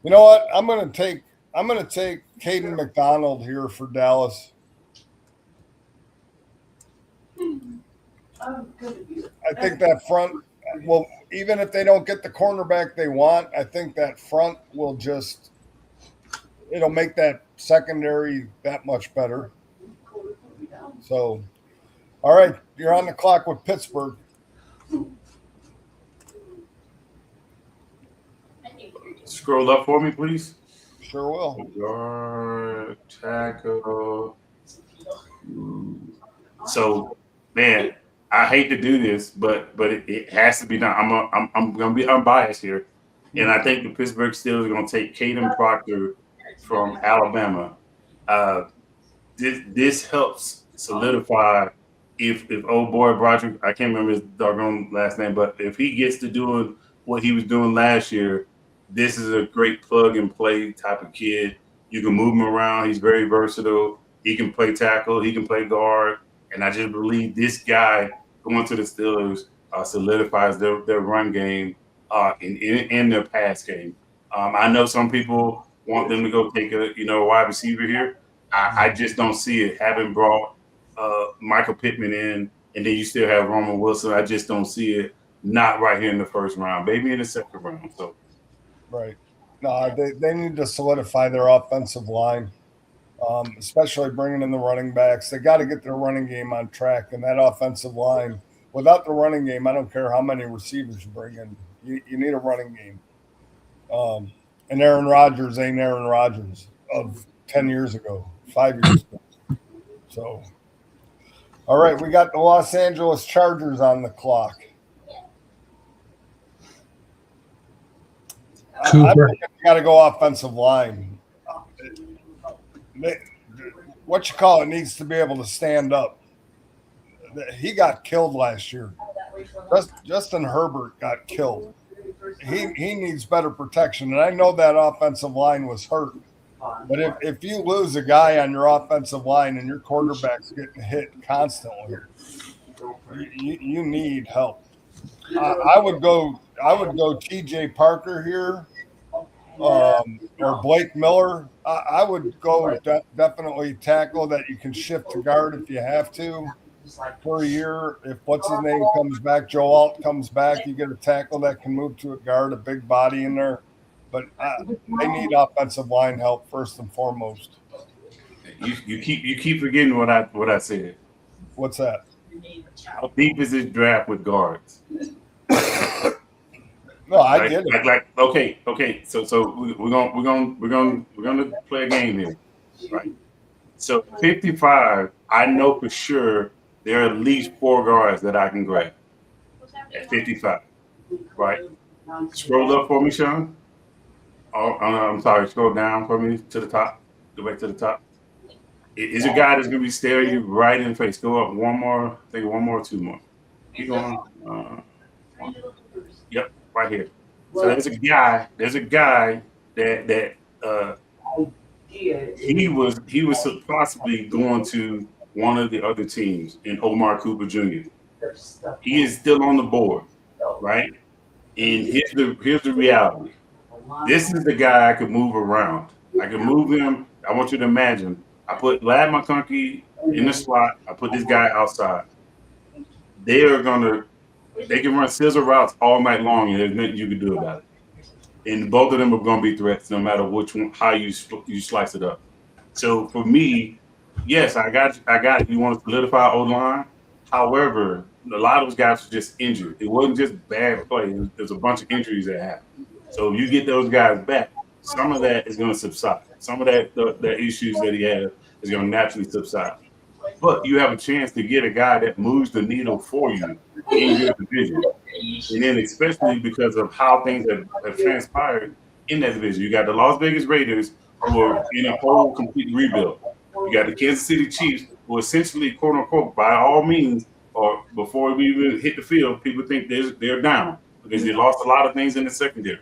know what? I'm gonna take Caden McDonald here for Dallas. I think that front will, even if they don't get the cornerback they want, I think that front will it'll make that secondary that much better. So, all right, you're on the clock with Pittsburgh. scroll up for me, please. Sure will. Guard, tackle. So, man, I hate to do this, but it has to be done. I'm gonna be unbiased here, and I think the Pittsburgh Steelers are gonna take Caden Proctor from Alabama. This helps solidify if old boy Broderick, I can't remember his doggone last name, but if he gets to doing what he was doing last year, this is a great plug and play type of kid. You can move him around. He's very versatile. He can play tackle. He can play guard. And I just believe this guy going to the Steelers solidifies their run game in their pass game. I know some people want them to go take a wide receiver here. I just don't see it. Having brought Michael Pittman in, and then you still have Roman Wilson, I just don't see it. Not right here in the first round, maybe in the second round. So, right. No, they need to solidify their offensive line, especially bringing in the running backs. They got to get their running game on track, and that offensive line. Without the running game, I don't care how many receivers you bring in. You need a running game. And Aaron Rodgers ain't Aaron Rodgers of 10 years ago, 5 years ago. So, all right, we got the Los Angeles Chargers on the clock. Cooper. I got to go offensive line. What you call it needs to be able to stand up. He got killed last year. Justin Herbert got killed. He needs better protection, and I know that offensive line was hurt. But if you lose a guy on your offensive line and your quarterback's getting hit constantly, you need help. I would go T.J. Parker here, or Blake Miller. I would go definitely tackle that you can shift to guard if you have to for a year. If what's his name comes back, Joe Alt comes back, you get a tackle that can move to a guard, a big body in there. But they need offensive line help first and foremost. You keep forgetting what I said. What's that? How deep is this draft with guards? No, I get it. Okay. So we're gonna play a game here, right? So 55, I know for sure there are at least 4 guards that I can grab at 55, right? Scroll up for me, Sean. Oh, I'm sorry. Scroll down for me to the top. Go back to the top. Is a guy that's gonna be staring you right in the face. Go up one more. I think 1 more, 2 more. Keep going. Yep, right here. So there's a guy that he was possibly going to one of the other teams in Omar Cooper Jr. He is still on the board, right? And here's the reality. This is the guy I could move around. I can move him. I want you to imagine. I put Lad McConkey in the slot. I put this guy outside. They can run scissor routes all night long, and there's nothing you can do about it. And both of them are going to be threats, no matter which one, how you slice it up. So for me, yes, I got it. You want to solidify O-line. However, a lot of those guys were just injured. It wasn't just bad play. There's a bunch of injuries that happened. So if you get those guys back, some of that is going to subside. Some of the issues that he had is going to naturally subside. But you have a chance to get a guy that moves the needle for you in your division. And then especially because of how things have transpired in that division. You got the Las Vegas Raiders, who are in a whole complete rebuild. You got the Kansas City Chiefs, who essentially, quote unquote, by all means, or before we even hit the field, people think they're down because they lost a lot of things in the secondary.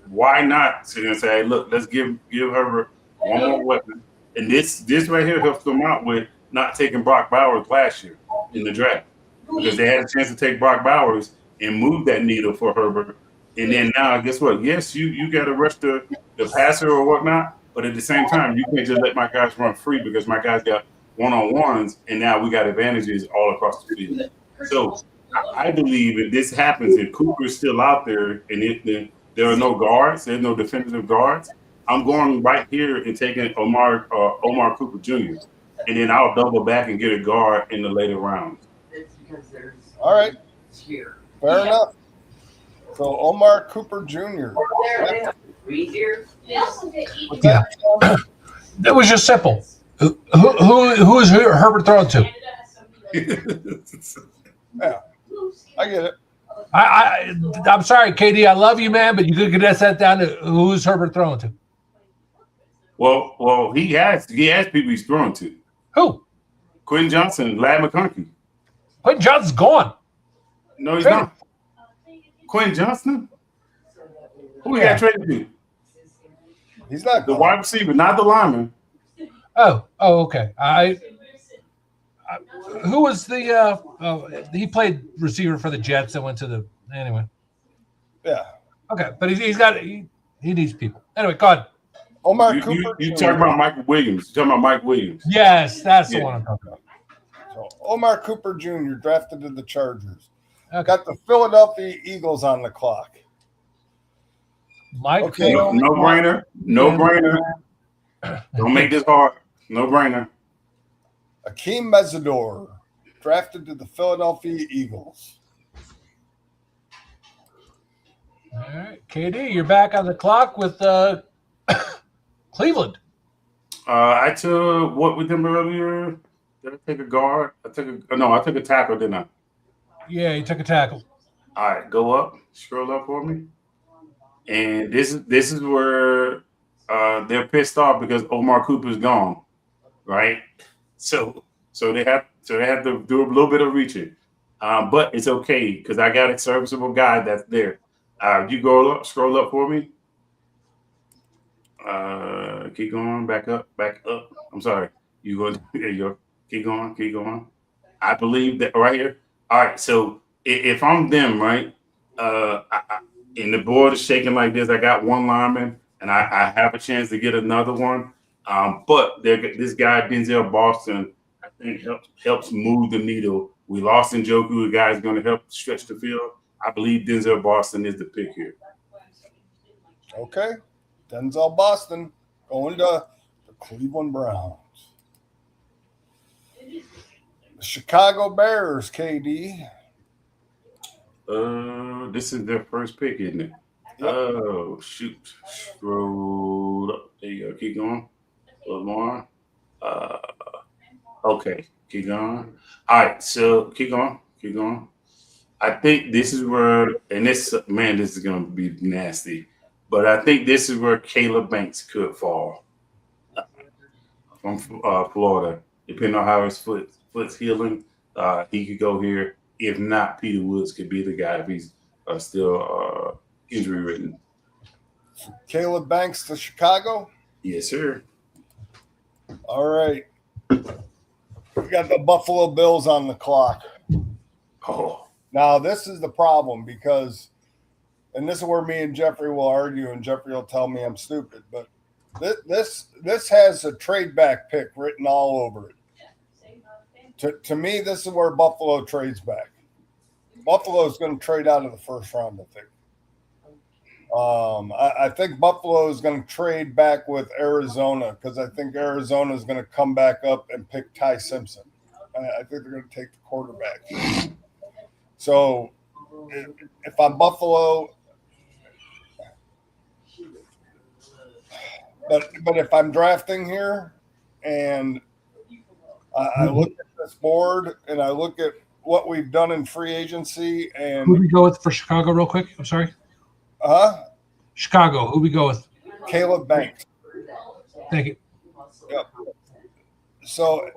Why not sit and say, hey, look, let's give Herbert one more weapon. And this right here helps them out with not taking Brock Bowers last year in the draft, because they had a chance to take Brock Bowers and move that needle for Herbert. And then now, guess what? Yes, you got to rush the passer or whatnot, but at the same time, you can't just let my guys run free because my guys got one-on-ones, and now we got advantages all across the field. So I believe if this happens, if Cooper's still out there and there are no guards, there's no definitive guards, I'm going right here and taking Omar Cooper Jr., and then I'll double back and get a guard in the later rounds. All right. Fair enough. So Omar Cooper Jr. Yeah. That was just simple. Who is Herbert throwing to? Yeah, I get it. I'm sorry, KD. I love you, man, but you could condense that down to who is Herbert throwing to? Well, he has people he's throwing to. Who? Quentin Johnson, Lad McConkey. Quentin Johnston's gone. No, he's Traded. not. Quentin Johnston? Who he Yeah. got traded to? He's not The gone. wide receiver, not the lineman. Oh, okay. Who was the? He played receiver for the Jets and went to the. Anyway, Yeah. okay, but he needs people. Anyway, go ahead. Omar You Cooper. talking about Michael Williams. You talking about Mike Williams. Yes, that's the Yeah. one I'm talking about. So Omar Cooper Jr. drafted to the Chargers. Okay. Got the Philadelphia Eagles on the clock. Mike. Okay. No brainer. No brainer. Don't make this hard. No brainer. Akeem Mesidor, drafted to the Philadelphia Eagles. All right, KD, you're back on the clock with Cleveland. I took what with them earlier. Did I take a guard? I took a tackle, didn't I? Yeah, he took a tackle. All right, go up, scroll up for me. And this is where they're pissed off because Omar Cooper's gone, right? So they have to do a little bit of reaching, but it's okay because I got a serviceable guy that's there. You scroll up for me. Keep going, back up. I'm sorry. You going? There you go. Keep going. I believe that right here. All right. So if I'm them, right, and the board is shaking like this, I got one lineman, and I have a chance to get another one. But this guy Denzel Boston, I think helps move the needle. We lost Njoku, a guy is going to help stretch the field. I believe Denzel Boston is the pick here. Okay. Denzel Boston going to the Cleveland Browns. The Chicago Bears, KD. This is their first pick, isn't it? Yep. Oh, shoot. Scroll up. There you go. Keep going. A little more. Okay. Keep going. All right. So keep going. I think this is where, and this is going to be nasty, but I think this is where Caleb Banks could fall from Florida. Depending on how his foot's healing, he could go here. If not, Peter Woods could be the guy if he's still injury ridden. Caleb Banks to Chicago. Yes, sir. All right. We got the Buffalo Bills on the clock. Oh, Now, this is the problem because, and this is where me and Jeffrey will argue, and Jeffrey will tell me I'm stupid, but this has a trade back pick written all over it. To me, this is where Buffalo trades back. Buffalo is going to trade out of the first round, I think. I think Buffalo is going to trade back with Arizona because I think Arizona is going to come back up and pick Ty Simpson. I think they're going to take the quarterback. So if I'm Buffalo, but if I'm drafting here and I look at this board and I look at what we've done in free agency and Who we go with for Chicago, real quick? I'm sorry. Chicago. Who we go with? Caleb Banks. Thank you. Yep. So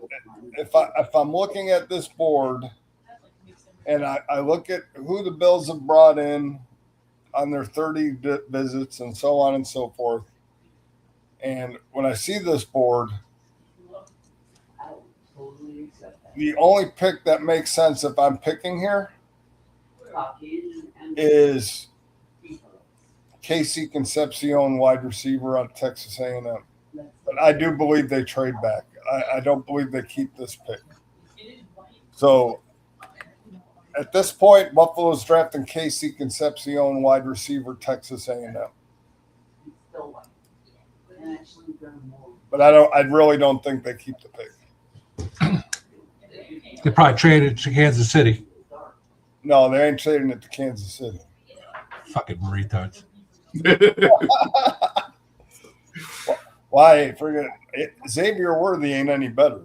if I'm looking at this board and I look at who the Bills have brought in on their 30 visits and so on and so forth, and when I see this board, the only pick that makes sense if I'm picking here is Casey Concepcion, wide receiver on Texas A&M. But I do believe they trade back. I don't believe they keep this pick. So at this point, Buffalo's drafting Casey Concepcion, wide receiver, Texas A&M. But I really don't think they keep the pick. They probably traded to Kansas City. No, they ain't trading it to Kansas City. Fucking retards. Why? Forget it. Xavier Worthy ain't any better.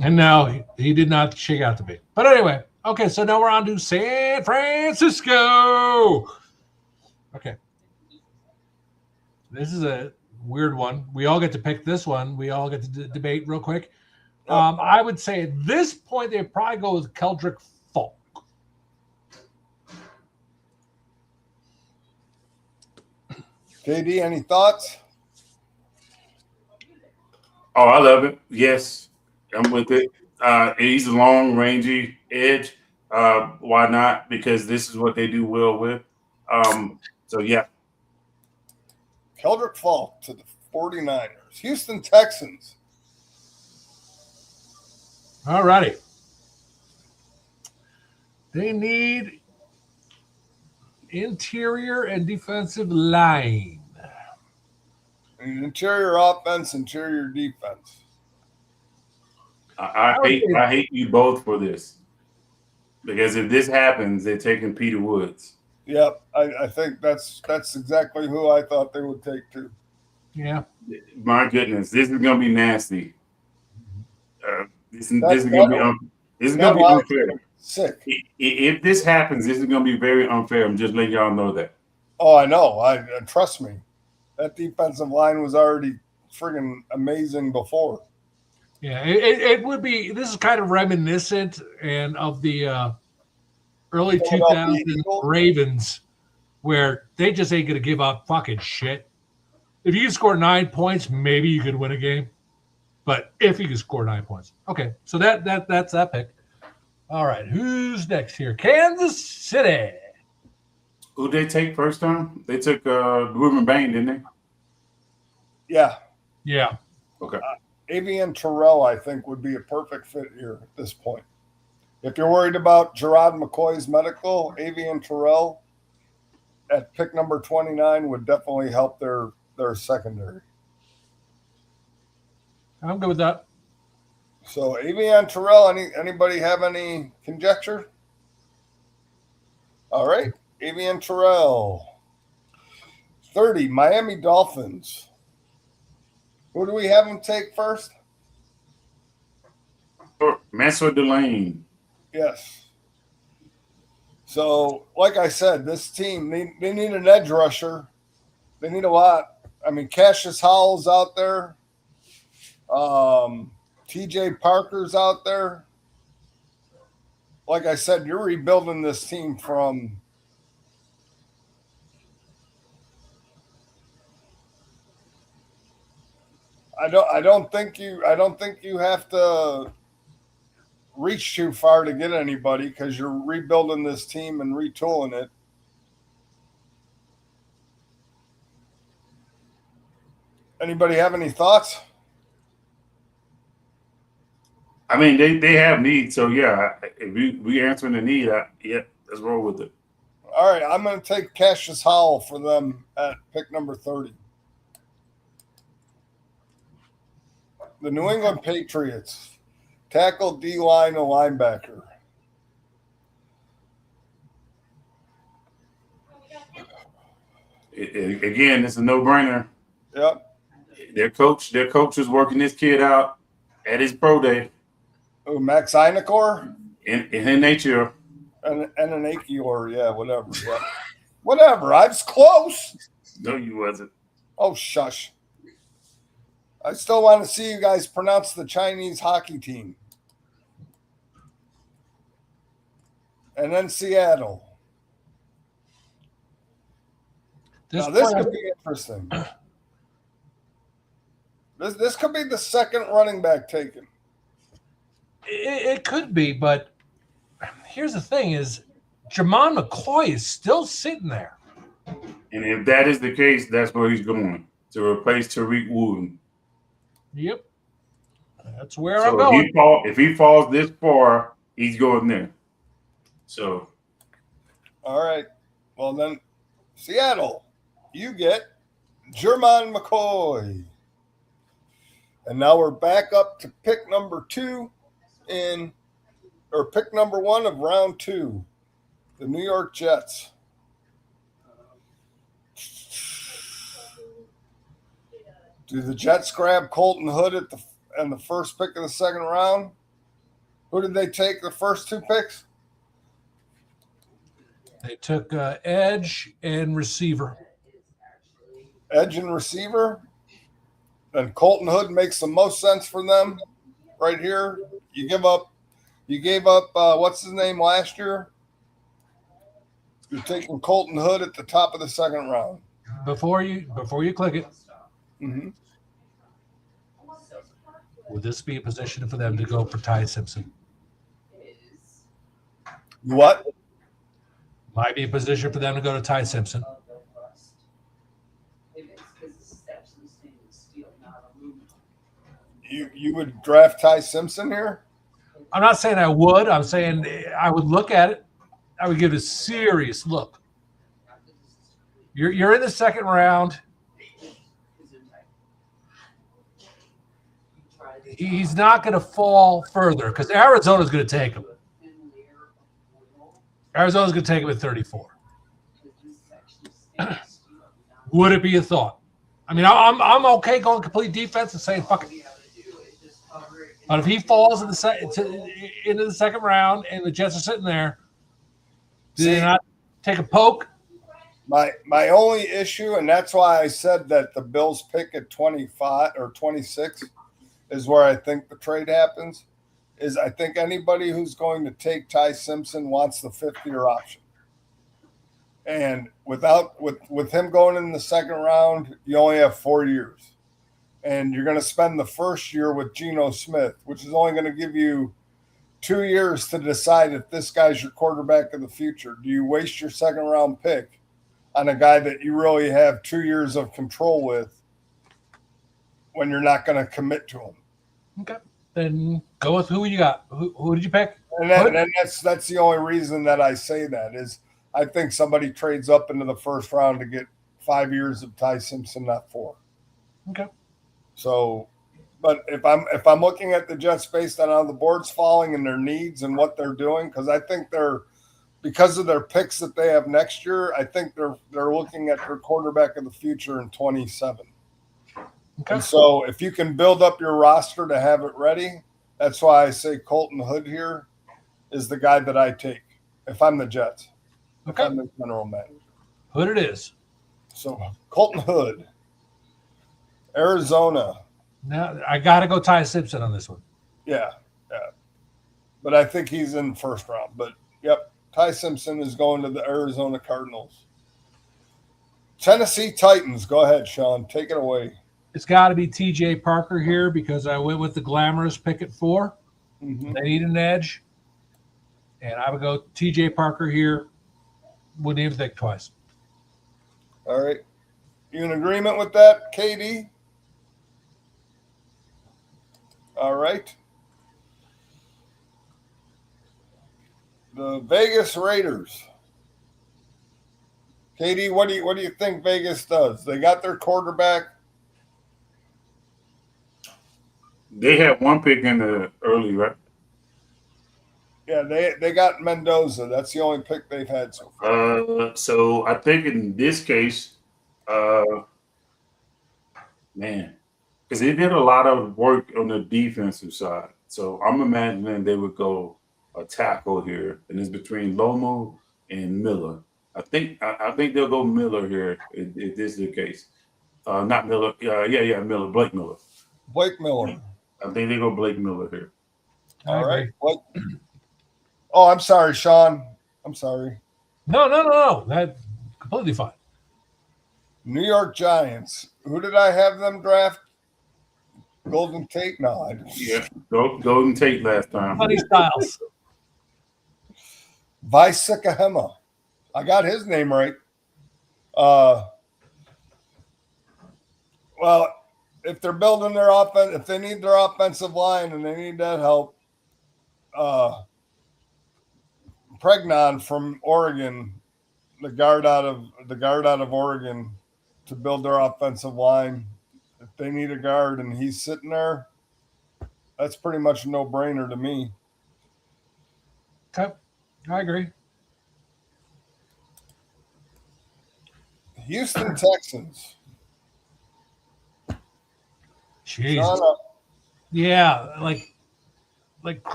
And now he did not shake out to be. But anyway, okay, so now we're on to San Francisco. Okay. This is a weird one. We all get to pick this one. We all get to debate real quick. I would say at this point, they'd probably go with Keldrick KD, any thoughts? Oh, I love it. Yes, I'm with it. He's a long, rangy edge. Why not? Because this is what they do well with. So, yeah. Keldrick Falk to the 49ers. Houston Texans. All righty. They need interior and defensive line. Interior offense, interior defense. I hate you both for this. Because if this happens, they're taking Peter Woods. Yep, I think that's exactly who I thought they would take too. Yeah. My goodness, this is going to be nasty. This is going to be unfair. Sick. If this happens, this is going to be very unfair. I'm just letting y'all know that. Oh, I know. Trust me. That defensive line was already friggin' amazing before. Yeah, it would be. This is kind of reminiscent and of the early 2000s Ravens, where they just ain't going to give up fucking shit. If you can score 9 points, maybe you could win a game. But if you can score 9 points, okay. So that's that pick. All right, who's next here? Kansas City. Who they take first time? They took Ruben Bain, didn't they? Yeah. Yeah. Okay. Avian Terrell, I think, would be a perfect fit here at this point. If you're worried about Gerard McCoy's medical, Avian Terrell at pick number 29 would definitely help their secondary. I'm good with that. So Avian Terrell, anybody have any conjecture? All right, Avian Terrell. 30, Miami Dolphins. Who do we have them take first? Master Delane. Yes. So, like I said, this team, they need an edge rusher. They need a lot. I mean, Cassius Howell's out there. TJ Parker's out there. Like I said, you're rebuilding this team from I don't think you have to reach too far to get anybody because you're rebuilding this team and retooling it. Anybody have any thoughts? I mean, they have needs, so yeah. If we answering the need, yeah, let's roll with it. All right, I'm going to take Cassius Howell for them at pick number 30. The New England Patriots, tackle, D-line, and linebacker. Again, it's a no-brainer. Yep. Their coach is working this kid out at his pro day. Oh, Max Einekor? In nature. And an Achior, yeah, whatever. Yeah. Whatever. I was close. No, you wasn't. Oh, shush. I still want to see you guys pronounce the Chinese hockey team. And then Seattle. This could be interesting. This could be the second running back taken. It could be, but here's the thing: is Jamon McCoy is still sitting there. And if that is the case, that's where he's going to replace Tariq Woolen. Yep, that's where I'm going. If he falls this far, he's going there. So, all right. Well, then, Seattle, you get Jermon McCoy. And now we're back up to pick number 2 pick number 1 of round 2, the New York Jets. Do the Jets grab Colton Hood at the first pick of the second round? Who did they take the first 2 picks? They took edge and receiver. Edge and receiver? And Colton Hood makes the most sense for them right here. You gave up what's his name last year? You're taking Colton Hood at the top of the second round. before you click it, Mm-hmm. would this be a position for them to go for Ty Simpson? What? Might be a position for them to go to Ty Simpson. You would draft Ty Simpson here? I'm not saying I would. I'm saying I would look at it. I would give it a serious look. You're in the second round. He's not going to fall further because Arizona's going to take him. Arizona's going to take him at 34. Would it be a thought? I mean, I'm okay going complete defense and saying fuck it. But if he falls into the second round and the Jets are sitting there, do they not take a poke? My only issue, and that's why I said that the Bills pick at 25 or 26 is where I think the trade happens, is I think anybody who's going to take Ty Simpson wants the 5th-year option. And with him going in the second round, you only have 4 years. And you're going to spend the first year with Geno Smith, which is only going to give you 2 years to decide if this guy's your quarterback of the future. Do you waste your second-round pick on a guy that you really have 2 years of control with when you're not going to commit to him? Okay. Then go with who you got. Who did you pick? And that's the only reason that I say that is I think somebody trades up into the first round to get 5 years of Ty Simpson, not 4. Okay. So, but if I'm looking at the Jets based on how the board's falling and their needs and what they're doing, because I think because of their picks that they have next year, I think they're looking at their quarterback of the future in 27. Okay. And so if you can build up your roster to have it ready, that's why I say Colton Hood here is the guy that I take if I'm the Jets. Okay. If I'm the general manager. Hood it is. So Colton Hood, Arizona. Now I got to go Ty Simpson on this one. Yeah. But I think he's in the first round. But, yep, Ty Simpson is going to the Arizona Cardinals. Tennessee Titans. Go ahead, Sean. Take it away. It's got to be TJ Parker here because I went with the glamorous pick at 4. Mm-hmm. They need an edge. And I would go TJ Parker here. Wouldn't even think twice. All right. You in agreement with that, KD? All right. The Vegas Raiders. KD, what do you think Vegas does? They got their quarterback. They had one pick in the early, right? Yeah, they got Mendoza. That's the only pick they've had so far. So I think in this case, because they did a lot of work on the defensive side. So I'm imagining they would go a tackle here, and it's between Lomo and Miller. I think they'll go Miller here if this is the case. Not Miller. Miller. Blake Miller. Blake Miller. I think they go Blake Miller here. All right. Blake. Oh, I'm sorry, Sean. I'm sorry. No. That's completely fine. New York Giants. Who did I have them draft? Golden Tate? No. Golden Tate last time. Funny Styles. Visekahema. I got his name right. Well, if they're building their offense, if they need their offensive line and they need that help, Pregnon from Oregon, the guard out of Oregon, to build their offensive line. If they need a guard and he's sitting there, that's pretty much a no-brainer to me. Okay, I agree. Houston Texans. Jeez. Yeah, like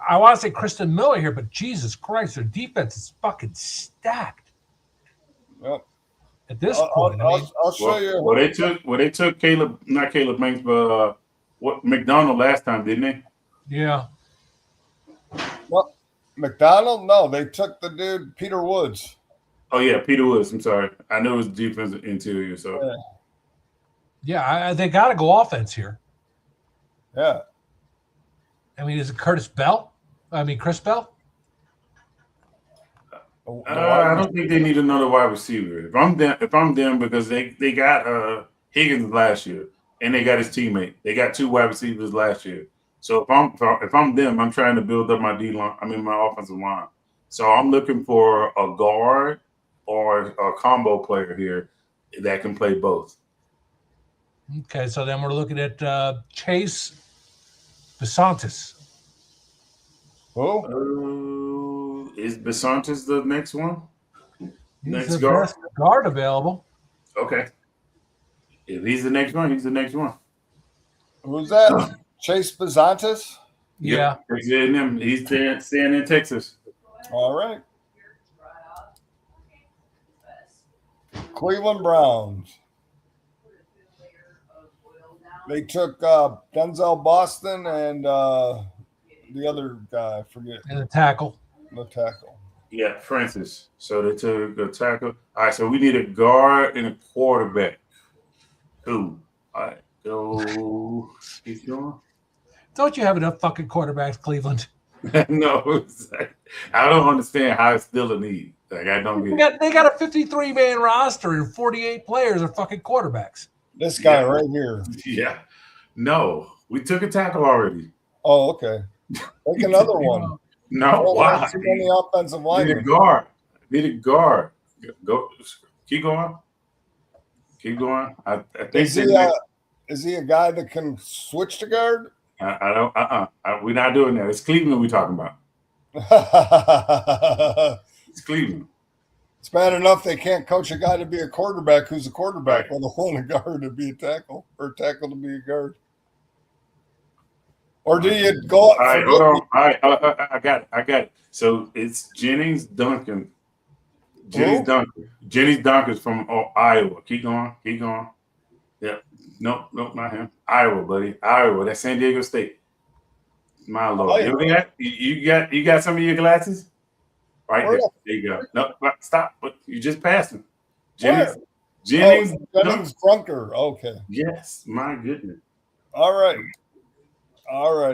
I want to say Kristen Miller here, but Jesus Christ, their defense is fucking stacked. Yep. At this point, I'll show you. Well, they took not Caleb Banks, but McDonald last time, didn't they? Yeah. Well, McDonald? No, they took the dude Peter Woods. Oh yeah, Peter Woods. I'm sorry. I know it was defensive interior. So Yeah, they got to go offense here. Yeah. I mean, is it Curtis Bell? I mean, Chris Bell? I don't think they need another wide receiver. If I'm them, because they got Higgins last year and they got his teammate. They got 2 wide receivers last year. So if I'm them, I'm trying to build up my D line. I mean my offensive line. So I'm looking for a guard or a combo player here that can play both. Okay, so then we're looking at Chase Besantis. Who? Is Besantis the next one? He's Next the guard? best guard available. Okay. If he's the next one, he's the next one. Who's that? Chase Besantis? Yeah. Yep. He's staying in Texas. All right. Cleveland Browns. They took Denzel Boston and the other guy, I forget. And the tackle. The tackle. Yeah, Francis. So they took a tackle. All right, so we need a guard and a quarterback. Cool. All right, go. Keep going. Don't you have enough fucking quarterbacks, Cleveland? No, I don't understand how it's still a need. Like I don't get it. They got a 53-man roster and 48 players are fucking quarterbacks. This guy right here. Yeah. No, we took a tackle already. Oh, okay. Take another one. No, why? Too many offensive Need a linemen. guard. Need a guard. Go. Keep going. Keep going. I think Is he a guy that can switch to guard? I don't. We're not doing that. It's Cleveland we're talking about. It's Cleveland. It's bad enough they can't coach a guy to be a quarterback who's a quarterback, let alone a guard to be a tackle or a tackle to be a guard. Or do you go? All right, hold on. All right, I got it. So it's Jennings Duncan. Jennings Duncan's from Iowa. Keep going. Yeah. Nope, not him. Iowa, buddy. Iowa. That's San Diego State. My Lord. You got some of your glasses? Right there. There you go. No, stop. But you just passed him. Jennings Drunker. Okay. Yes, my goodness. All right.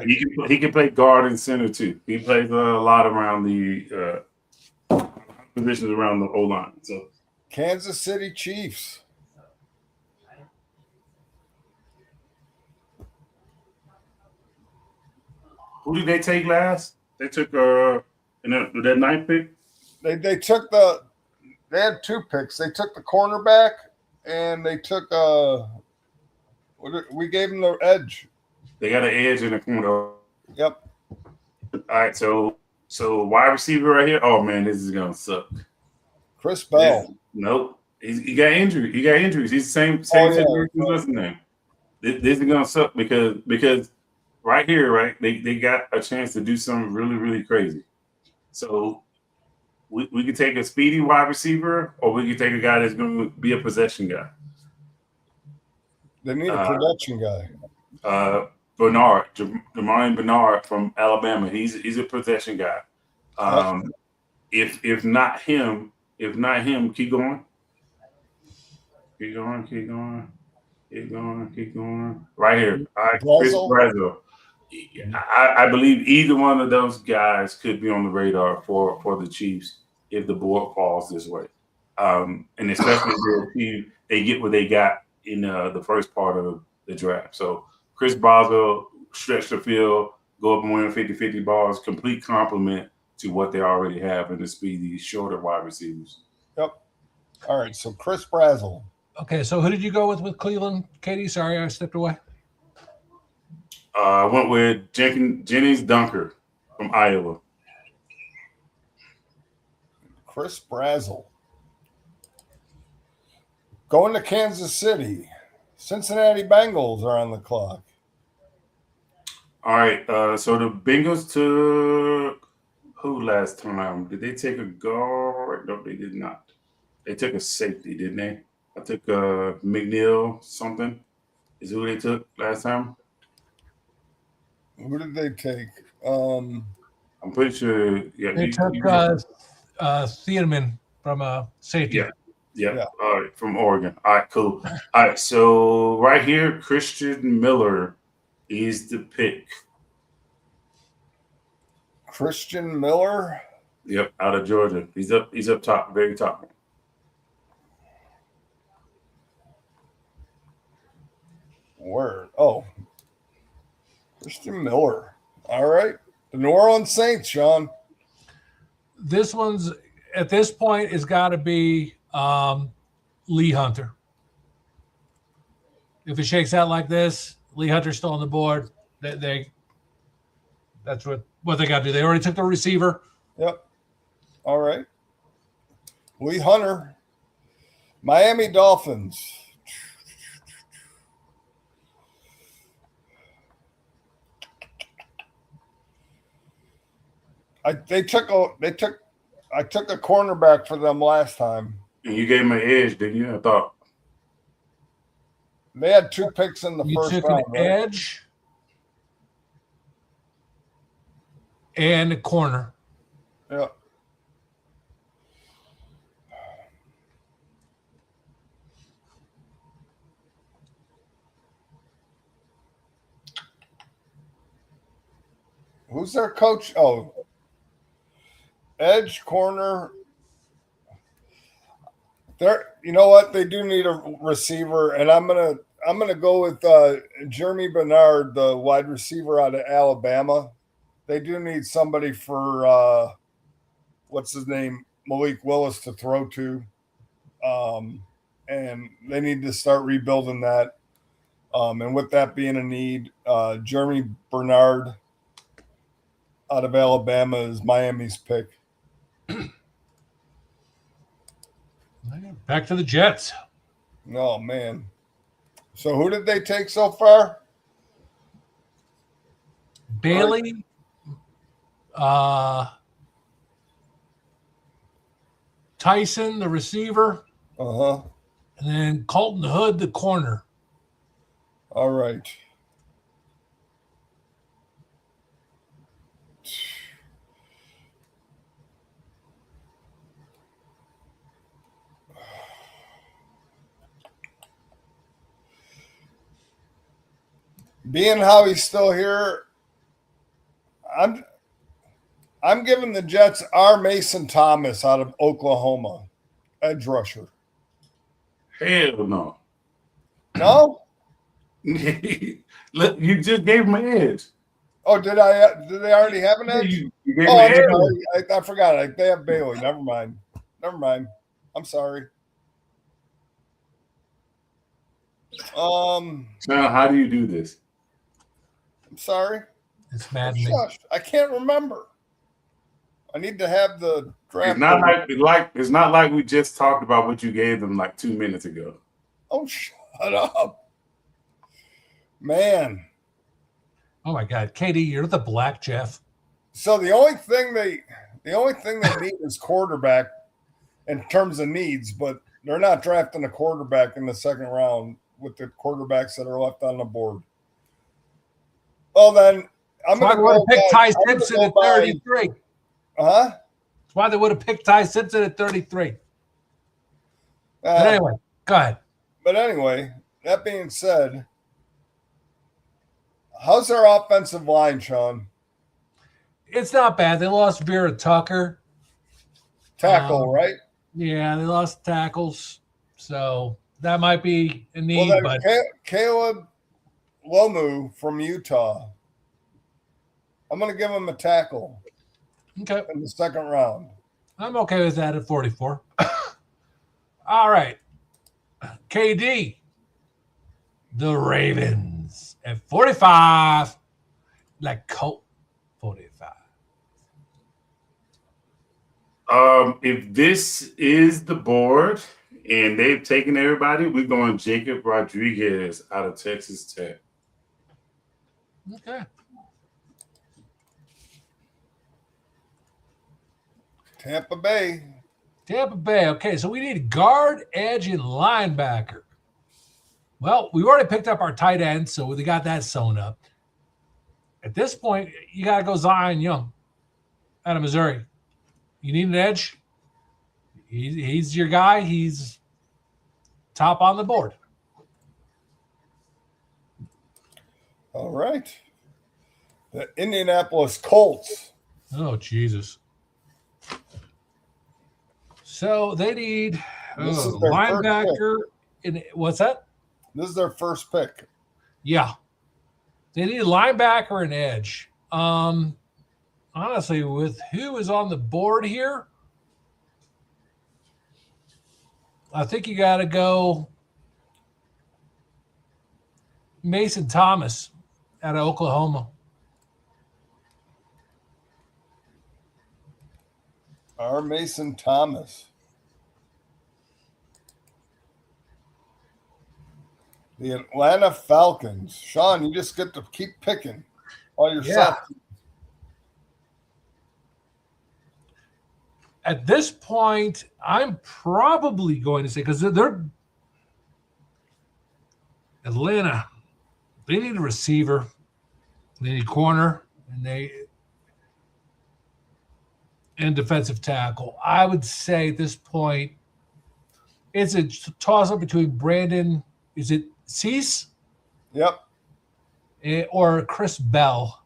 He can play guard and center too. He plays a lot around the positions around the O-line. So Kansas City Chiefs. who did they take last? They took that 9th pick. They took they had 2 picks. They took the cornerback and they took we gave them the edge. They got an edge in the corner. Yep. All right, so wide receiver right here. Oh man, this is gonna suck. Chris Bell. Nope. He got injured. He got injuries. He's the same situation. What's his name? This is gonna suck because right here, right, they got a chance to do something really, really crazy. So we could take a speedy wide receiver, or we could take a guy that's gonna be a possession guy. They need a production guy. Demarion Bernard from Alabama. He's a possession guy. If not him, keep going. Keep going. Right here. All right, Chris Brazil. I believe either one of those guys could be on the radar for the Chiefs if the board falls this way. And especially if they get what they got in the first part of the draft. So Chris Boswell stretch the field, go up and win 50-50 balls, complete complement to what they already have in the speedy, shorter wide receivers. Yep. All right, so Chris Brazil. Okay, so who did you go with Cleveland, Katie? Sorry, I stepped away. I went with Jennings Dunker from Iowa. Chris Brazil. Going to Kansas City. Cincinnati Bengals are on the clock. All right, so the Bengals took who last time? Did they take a guard? No, they did not. They took a safety, didn't they? I took McNeil something. Is who they took last time? Who did they take? I'm pretty sure. Yeah, They took Thiedemann from safety. Yeah. Yeah. Yeah. All right. From Oregon. All right. Cool. All right. So right here, Christian Miller is the pick. Christian Miller. Yep. Out of Georgia. He's up top, very top. Where? Oh, Christian Miller. All right. The New Orleans Saints, Sean. This one's at this point has got to be Lee Hunter. If it shakes out like this, Lee Hunter's still on the board. That's what they got to do. They already took the receiver. Yep. All right. Lee Hunter. Miami Dolphins. I took a cornerback for them last time. And you gave him an edge, didn't you? I thought. They had 2 picks in the You first took round. an Right? edge and a corner. Yeah. Who's their coach? Oh, edge, corner. You know what? They do need a receiver, and I'm gonna go with Jeremy Bernard, the wide receiver out of Alabama. They do need somebody for what's his name, Malik Willis, to throw to, and they need to start rebuilding that. And with that being a need, Jeremy Bernard out of Alabama is Miami's pick. Back to the Jets. Oh, man. So who did they take so far? Bailey, Tyson, the receiver, Uh-huh. and then Colton Hood, the corner. All right. Being how he's still here, I'm giving the Jets R. Mason Thomas out of Oklahoma, edge rusher. Hell no. No? Look, you just gave him an edge. Oh, did they already have an edge? You gave Oh, him an I'm edge. sorry. I forgot. They have Bailey. Never mind. I'm sorry. Now, how do you do this? I'm sorry. It's maddening. Shush. I can't remember. I need to have the draft. It's not like we just talked about what you gave them like 2 minutes ago. Oh, shut up, man. Oh my God, Katie, you're the Black Jeff. So the only thing they need is quarterback in terms of needs, but they're not drafting a quarterback in the second round with the quarterbacks that are left on the board. Well, then I'm That's why going they would have picked Ty I'm gonna Simpson go at by- 33. Huh? That's why they would have picked Ty Simpson at 33. But anyway, go ahead. But anyway, that being said, how's their offensive line, Sean? It's not bad. They lost Vera Tucker. Tackle, right? Yeah, they lost tackles. So that might be a need. Well, then but Caleb Lomu from Utah. I'm going to give him a tackle okay, in the second round. I'm okay with that at 44. All right. KD, the Ravens at 45. Like Colt, 45. If this is the board and they've taken everybody, we're going Jacob Rodriguez out of Texas Tech. Okay. Tampa Bay. Tampa Bay. Okay, so we need guard, edge, and linebacker. Well, we already picked up our tight end, so we got that sewn up. At this point, you got to go Zion Young out of Missouri. You need an edge? He's your guy. He's top on the board. All right. The Indianapolis Colts. Oh, Jesus. So they need This is their linebacker. What's that? This is their first pick. Yeah. They need a linebacker and edge. Honestly, with who is on the board here, I think you got to go Mason Thomas out of Oklahoma. Our Mason Thomas. The Atlanta Falcons. Sean, you just get to keep picking all yourself. Yeah. At this point, I'm probably going to say, because they're Atlanta, they need a receiver, they need a corner, and defensive tackle. I would say at this point, it's a toss-up between Brandon, is it Cease? Yep. Or Chris Bell.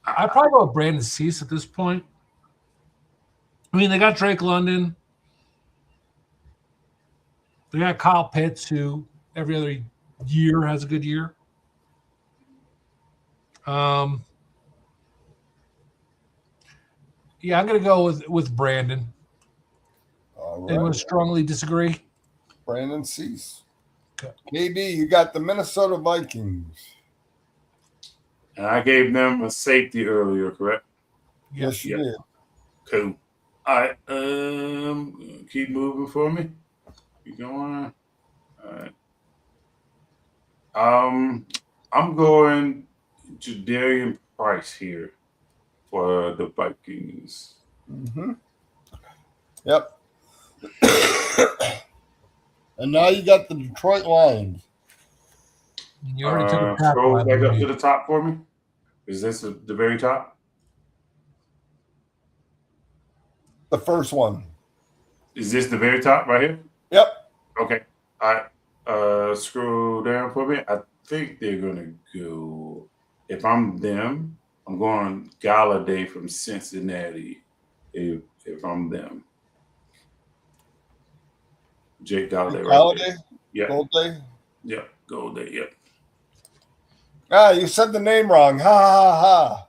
I'd probably go with Brandon Cease at this point. I mean, they got Drake London. They got Kyle Pitts, who every other year has a good year. Yeah, I'm going to go with Brandon. All right. Anyone strongly disagree? Brandon Cease. Okay. KD, you got the Minnesota Vikings. And I gave them a safety earlier, correct? Yes, you did. Cool. All right. Keep moving for me. Keep going. All right. I'm going to Darian Price here for the Vikings. Mm-hmm. Yep. And now you got the Detroit Lions. You already took a pass. Scroll back up to the top for me. Is this the very top? The first one. Is this the very top right here? Yep. Okay. All right. Scroll down for me. I think they're gonna go. If I'm them, I'm going Galladay from Cincinnati. If I'm them, Jake Galladay. Galladay? Yeah. Galladay? Yeah. Galladay. Yeah. Ah, you said the name wrong. Ha ha ha.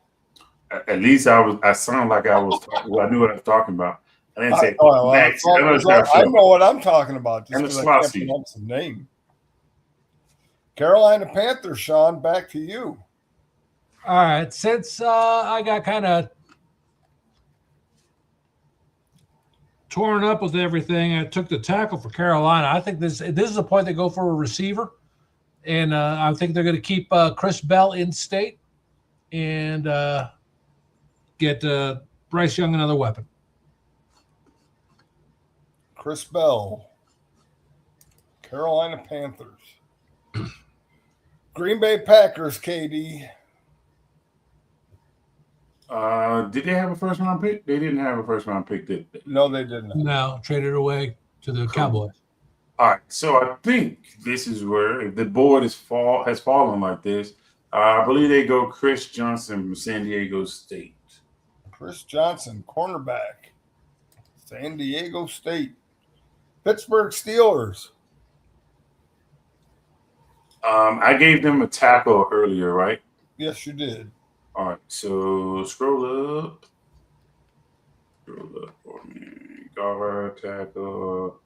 At least I sound like I was. I knew what I was talking about. I didn't say Max. I know what I'm talking about. Just because I can't pronounce the name. Carolina Panthers, Sean, back to you. All right. Since I got kind of torn up with everything, I took the tackle for Carolina. I think this is a point they go for a receiver. And I think they're going to keep Chris Bell in state and get Bryce Young another weapon. Chris Bell, Carolina Panthers. Green Bay Packers, KD. Did they have a first round pick? They didn't have a first round pick, did they? No, they didn't. No, traded away to the Cowboys. All right, so I think this is where if the board has fallen like this, I believe they go Chris Johnson from San Diego State. Chris Johnson, cornerback, San Diego State. Pittsburgh Steelers. I gave them a tackle earlier, right? Yes, you did. All right, so scroll up for me. Guard, tackle,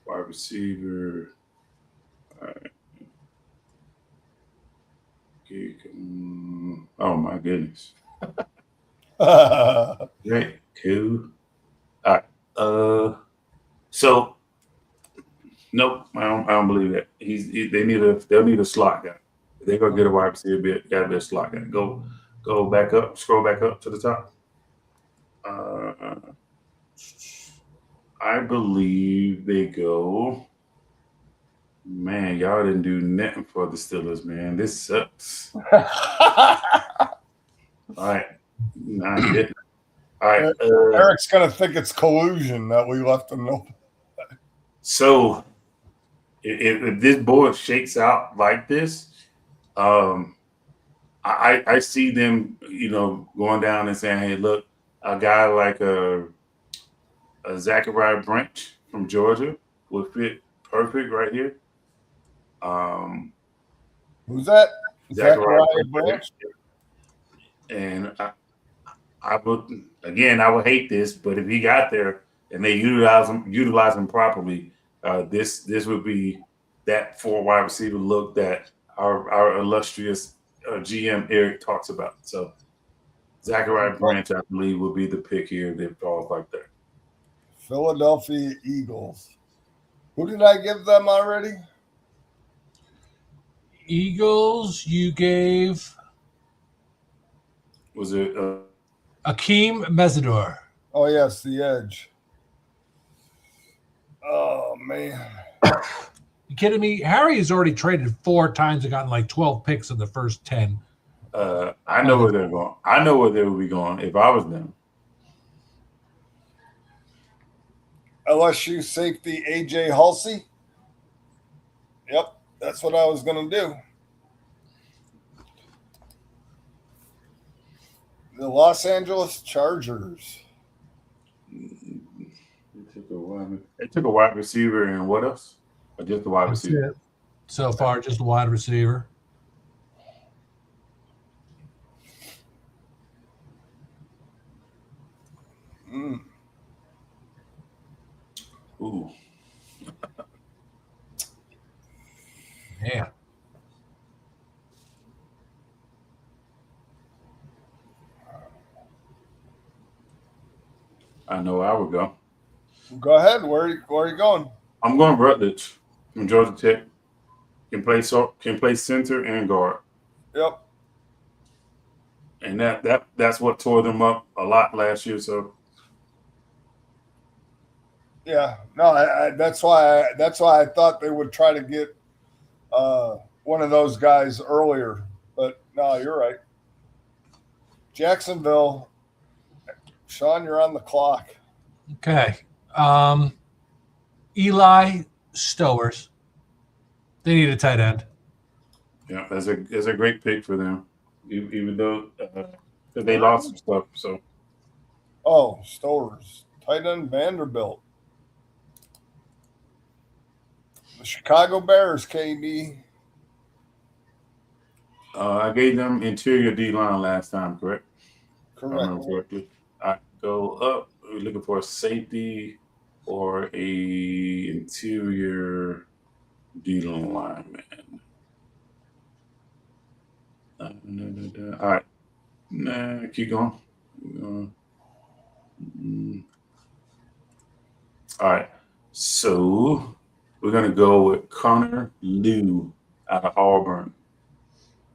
wide receiver. All right. Oh my goodness. Great, cool. All right. So nope, I don't believe that. They'll need a slot guy. They're gonna get a wide receiver, gotta be a slot guy. Go back up, scroll back up to the top. I believe they go. Man, y'all didn't do nothing for the Steelers, man. This sucks. All right. No, I didn't. All right. Eric's gonna think it's collusion that we left him open. So if this board shakes out like this, I see them, going down and saying, "Hey, look, a guy like a Zachariah Branch from Georgia would fit perfect right here." Who's that? Zachariah Branch. And I would hate this, but if he got there and they utilize him properly, this would be that 4 wide receiver look that our illustrious GM Eric talks about. So Zachariah Branch, I believe, will be the pick here if it falls like that. Philadelphia Eagles. Who did I give them already? Eagles, you gave Was it Akeem Mesidor. Oh yes, the edge. Oh man. You kidding me? Harry has already traded 4 times and gotten like 12 picks in the first 10. I know where they're going. I know where they would be going if I was them. LSU safety AJ Halsey. Yep, that's what I was going to do. The Los Angeles Chargers. They took a wide receiver and what else? Or just a wide That's receiver? it. So far, just a wide receiver. Ooh. Yeah. I know I would go. Go ahead. Where are you going? I'm going Rutledge from Georgia Tech. Can play center and guard. Yep. And that's what tore them up a lot last year. So yeah, no, that's why I thought they would try to get one of those guys earlier. But no, you're right. Jacksonville, Sean, you're on the clock. Okay. Eli Stowers. They need a tight end. yeah, that's a great pick for them, even though they lost some stuff. So Oh, Stowers, tight end Vanderbilt. The Chicago Bears, KB. I gave them interior D line last time, correct? If I Correct. remember correctly. I go up. We're looking for a safety or a interior D lineman. All right. Keep going. All right. So we're going to go with Connor Liu out of Auburn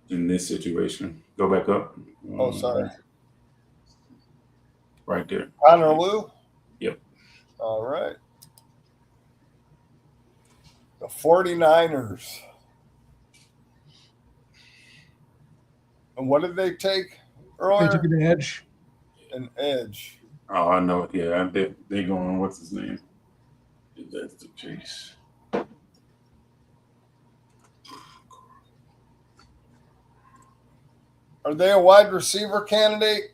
in this situation. Go back up. Oh, sorry. Right there. Connor Liu? Yep. All right. The 49ers. And what did they take They earlier? took an edge. An edge. Oh, I know it. Yeah, they going. What's his name? If that's the case. Are they a wide receiver candidate?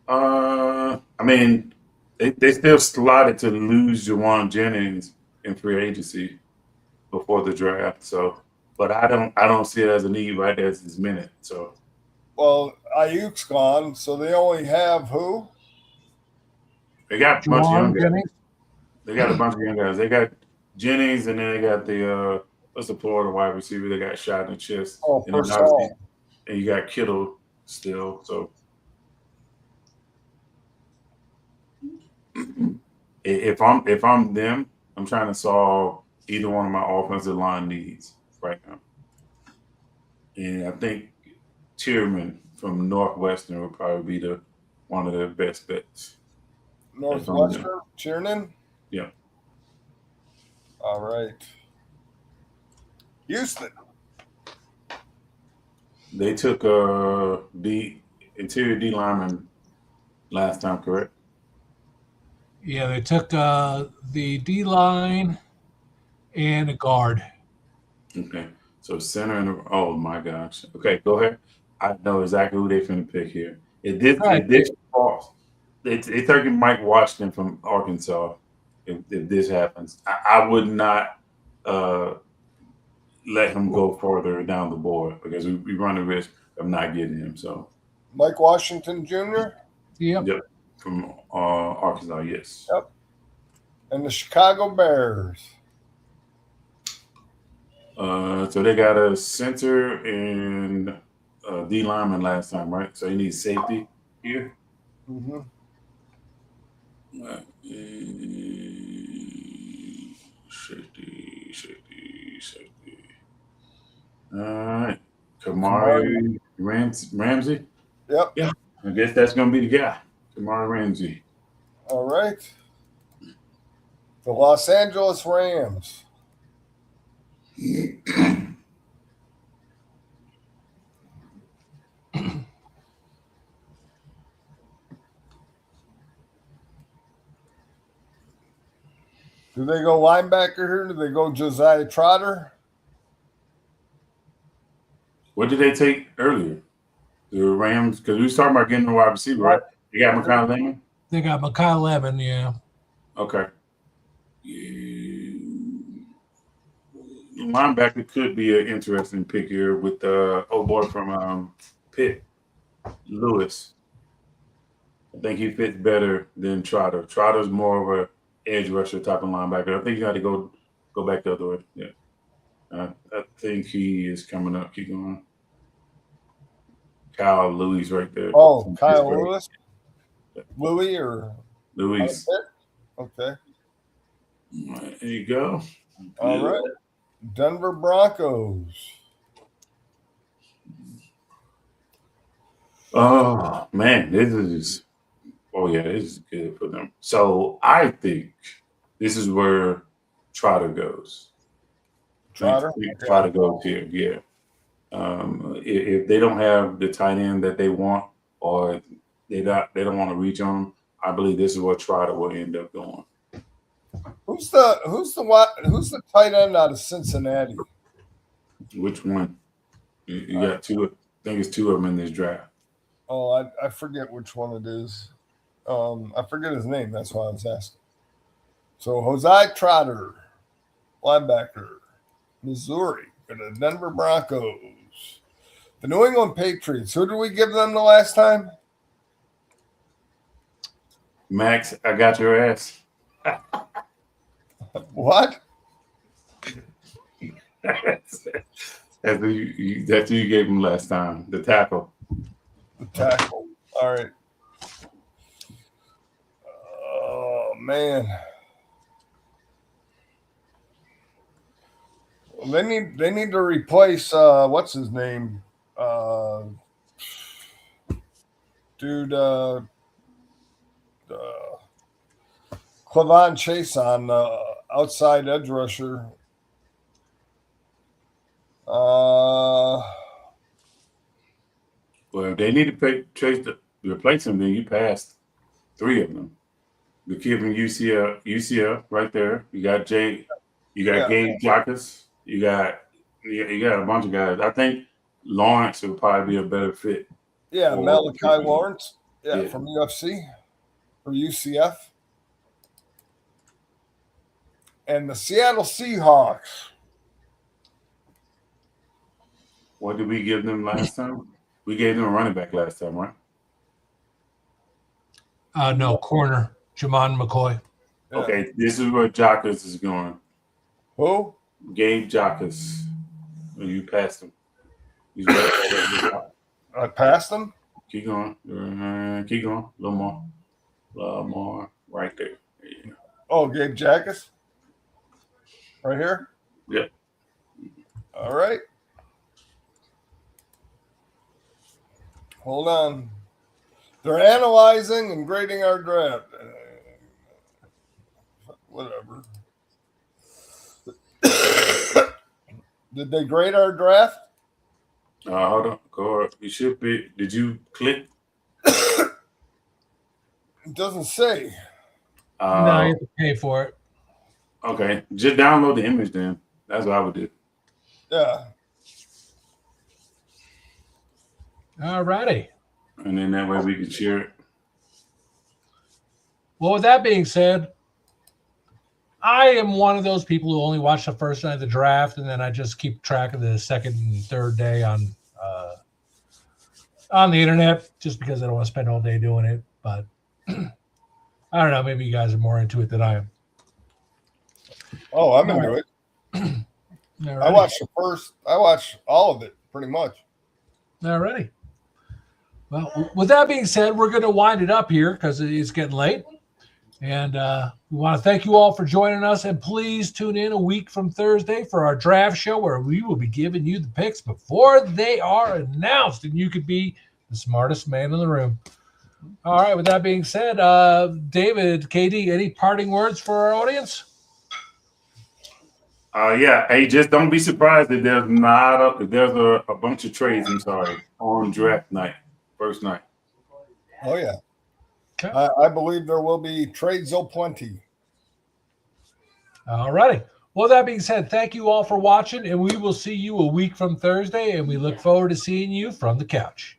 I mean, they still slotted to lose Jawan Jennings in free agency before the draft. So, but I don't see it as a need right there this minute. So, Well, Ayuk's gone, so they only have who? they got a bunch of young Juwan guys. Jennings. They got a bunch of young guys. They got Jennings, and then they got the what's the Florida wide receiver? They got shot in the chest. Oh, And then Purcell. obviously- and you got Kittle still. So, if I'm them, I'm trying to solve either one of my offensive line needs right now. And I think Tierman from Northwestern would probably be one of the best bets. Northwestern? Tiernan? Yeah. All right. Houston. They took the interior D lineman last time, correct? Yeah, they took the D line and a guard. Okay. So center and oh my gosh. Okay, go ahead. I know exactly who they finna pick here. All right. If this falls, they taking Mike Washington from Arkansas. If this happens, I would not let him go further down the board because we run the risk of not getting him. So Mike Washington Jr. Yep. yep, from Arkansas, yes. Yep. And the Chicago Bears. So they got a center and D lineman last time, right? So you need safety here. Mm-hmm. Safety. All right. Kamari Ramsey. Yep. Yeah, I guess that's going to be the guy. Kamari Ramsey. All right. The Los Angeles Rams. Do they go linebacker here? Do they go Josiah Trotter? What did they take earlier? The Rams, because we was talking about getting a wide receiver, right? You got Mikhail Lemon? They got Mikhail Lemon, yeah. Okay. Linebacker could be an interesting pick here with the old boy from Pitt, Lewis. I think he fits better than Trotter. Trotter's more of a edge rusher type of linebacker. I think you got to go back the other way. Yeah. I think he is coming up. Keep going. Kyle Louis right there. Oh, Kyle Lewis? Louis or Louis. Okay. There you go. All right. Denver Broncos. Oh man, this is good for them. So I think this is where Trotter goes. Trotter? Trotter goes here, yeah. If they don't have the tight end that they want, or they don't want to reach on them, I believe this is where Trotter will end up going. Who's the tight end out of Cincinnati? Which one? You got two. I think it's two of them in this draft. Oh, I forget which one it is. I forget his name. That's why I was asking. So Josiah Trotter, linebacker, Missouri, for the Denver Broncos. The New England Patriots. Who did we give them the last time? Max, I got your ass. What? That's who you gave him last time. The tackle. The tackle. All right. Oh man. Well, they need to replace what's his name? Clavon Chase on outside edge rusher. Well, if they need to replace him, then you passed three of them. The kid from UCF right there. You got Gabe Jacques. You got a bunch of guys. I think Lawrence would probably be a better fit. Yeah, Malachi Lawrence. Yeah, from UFC or UCF. And the Seattle Seahawks. What did we give them last time? We gave them a running back last time, right? No, corner, Jamon McCoy. Yeah. Okay, this is where Jacques is going. Who? Gabe Jacques. You passed him. He's right. I passed him? Keep going. Keep going. A little more. Right there. Yeah. Oh, Gabe Jacques? Right here? Yep. All right. Hold on. They're analyzing and grading our draft. Whatever. Did they grade our draft? Hold on. Go. You should be. Did you click? It doesn't say. No, you have to pay for it. Okay, just download the image then. That's what I would do. Yeah. All righty. And then that way we can cheer it. Well, with that being said, I am one of those people who only watch the first night of the draft, and then I just keep track of the second and third day on the internet, just because I don't want to spend all day doing it. But I don't know. Maybe you guys are more into it than I am. Oh, I'm into it. All I watched all of it pretty much. All righty. Well, with that being said, we're going to wind it up here because it's getting late. And we want to thank you all for joining us. And please tune in a week from Thursday for our draft show, where we will be giving you the picks before they are announced. And you could be the smartest man in the room. All right. With that being said, David, KD, any parting words for our audience? Yeah. Hey, just don't be surprised if there's a bunch of trades. I'm sorry, on draft night, first night. Oh yeah. Okay. I believe there will be trades plenty. All righty. Well, that being said, thank you all for watching, and we will see you a week from Thursday, and we look forward to seeing you from the couch.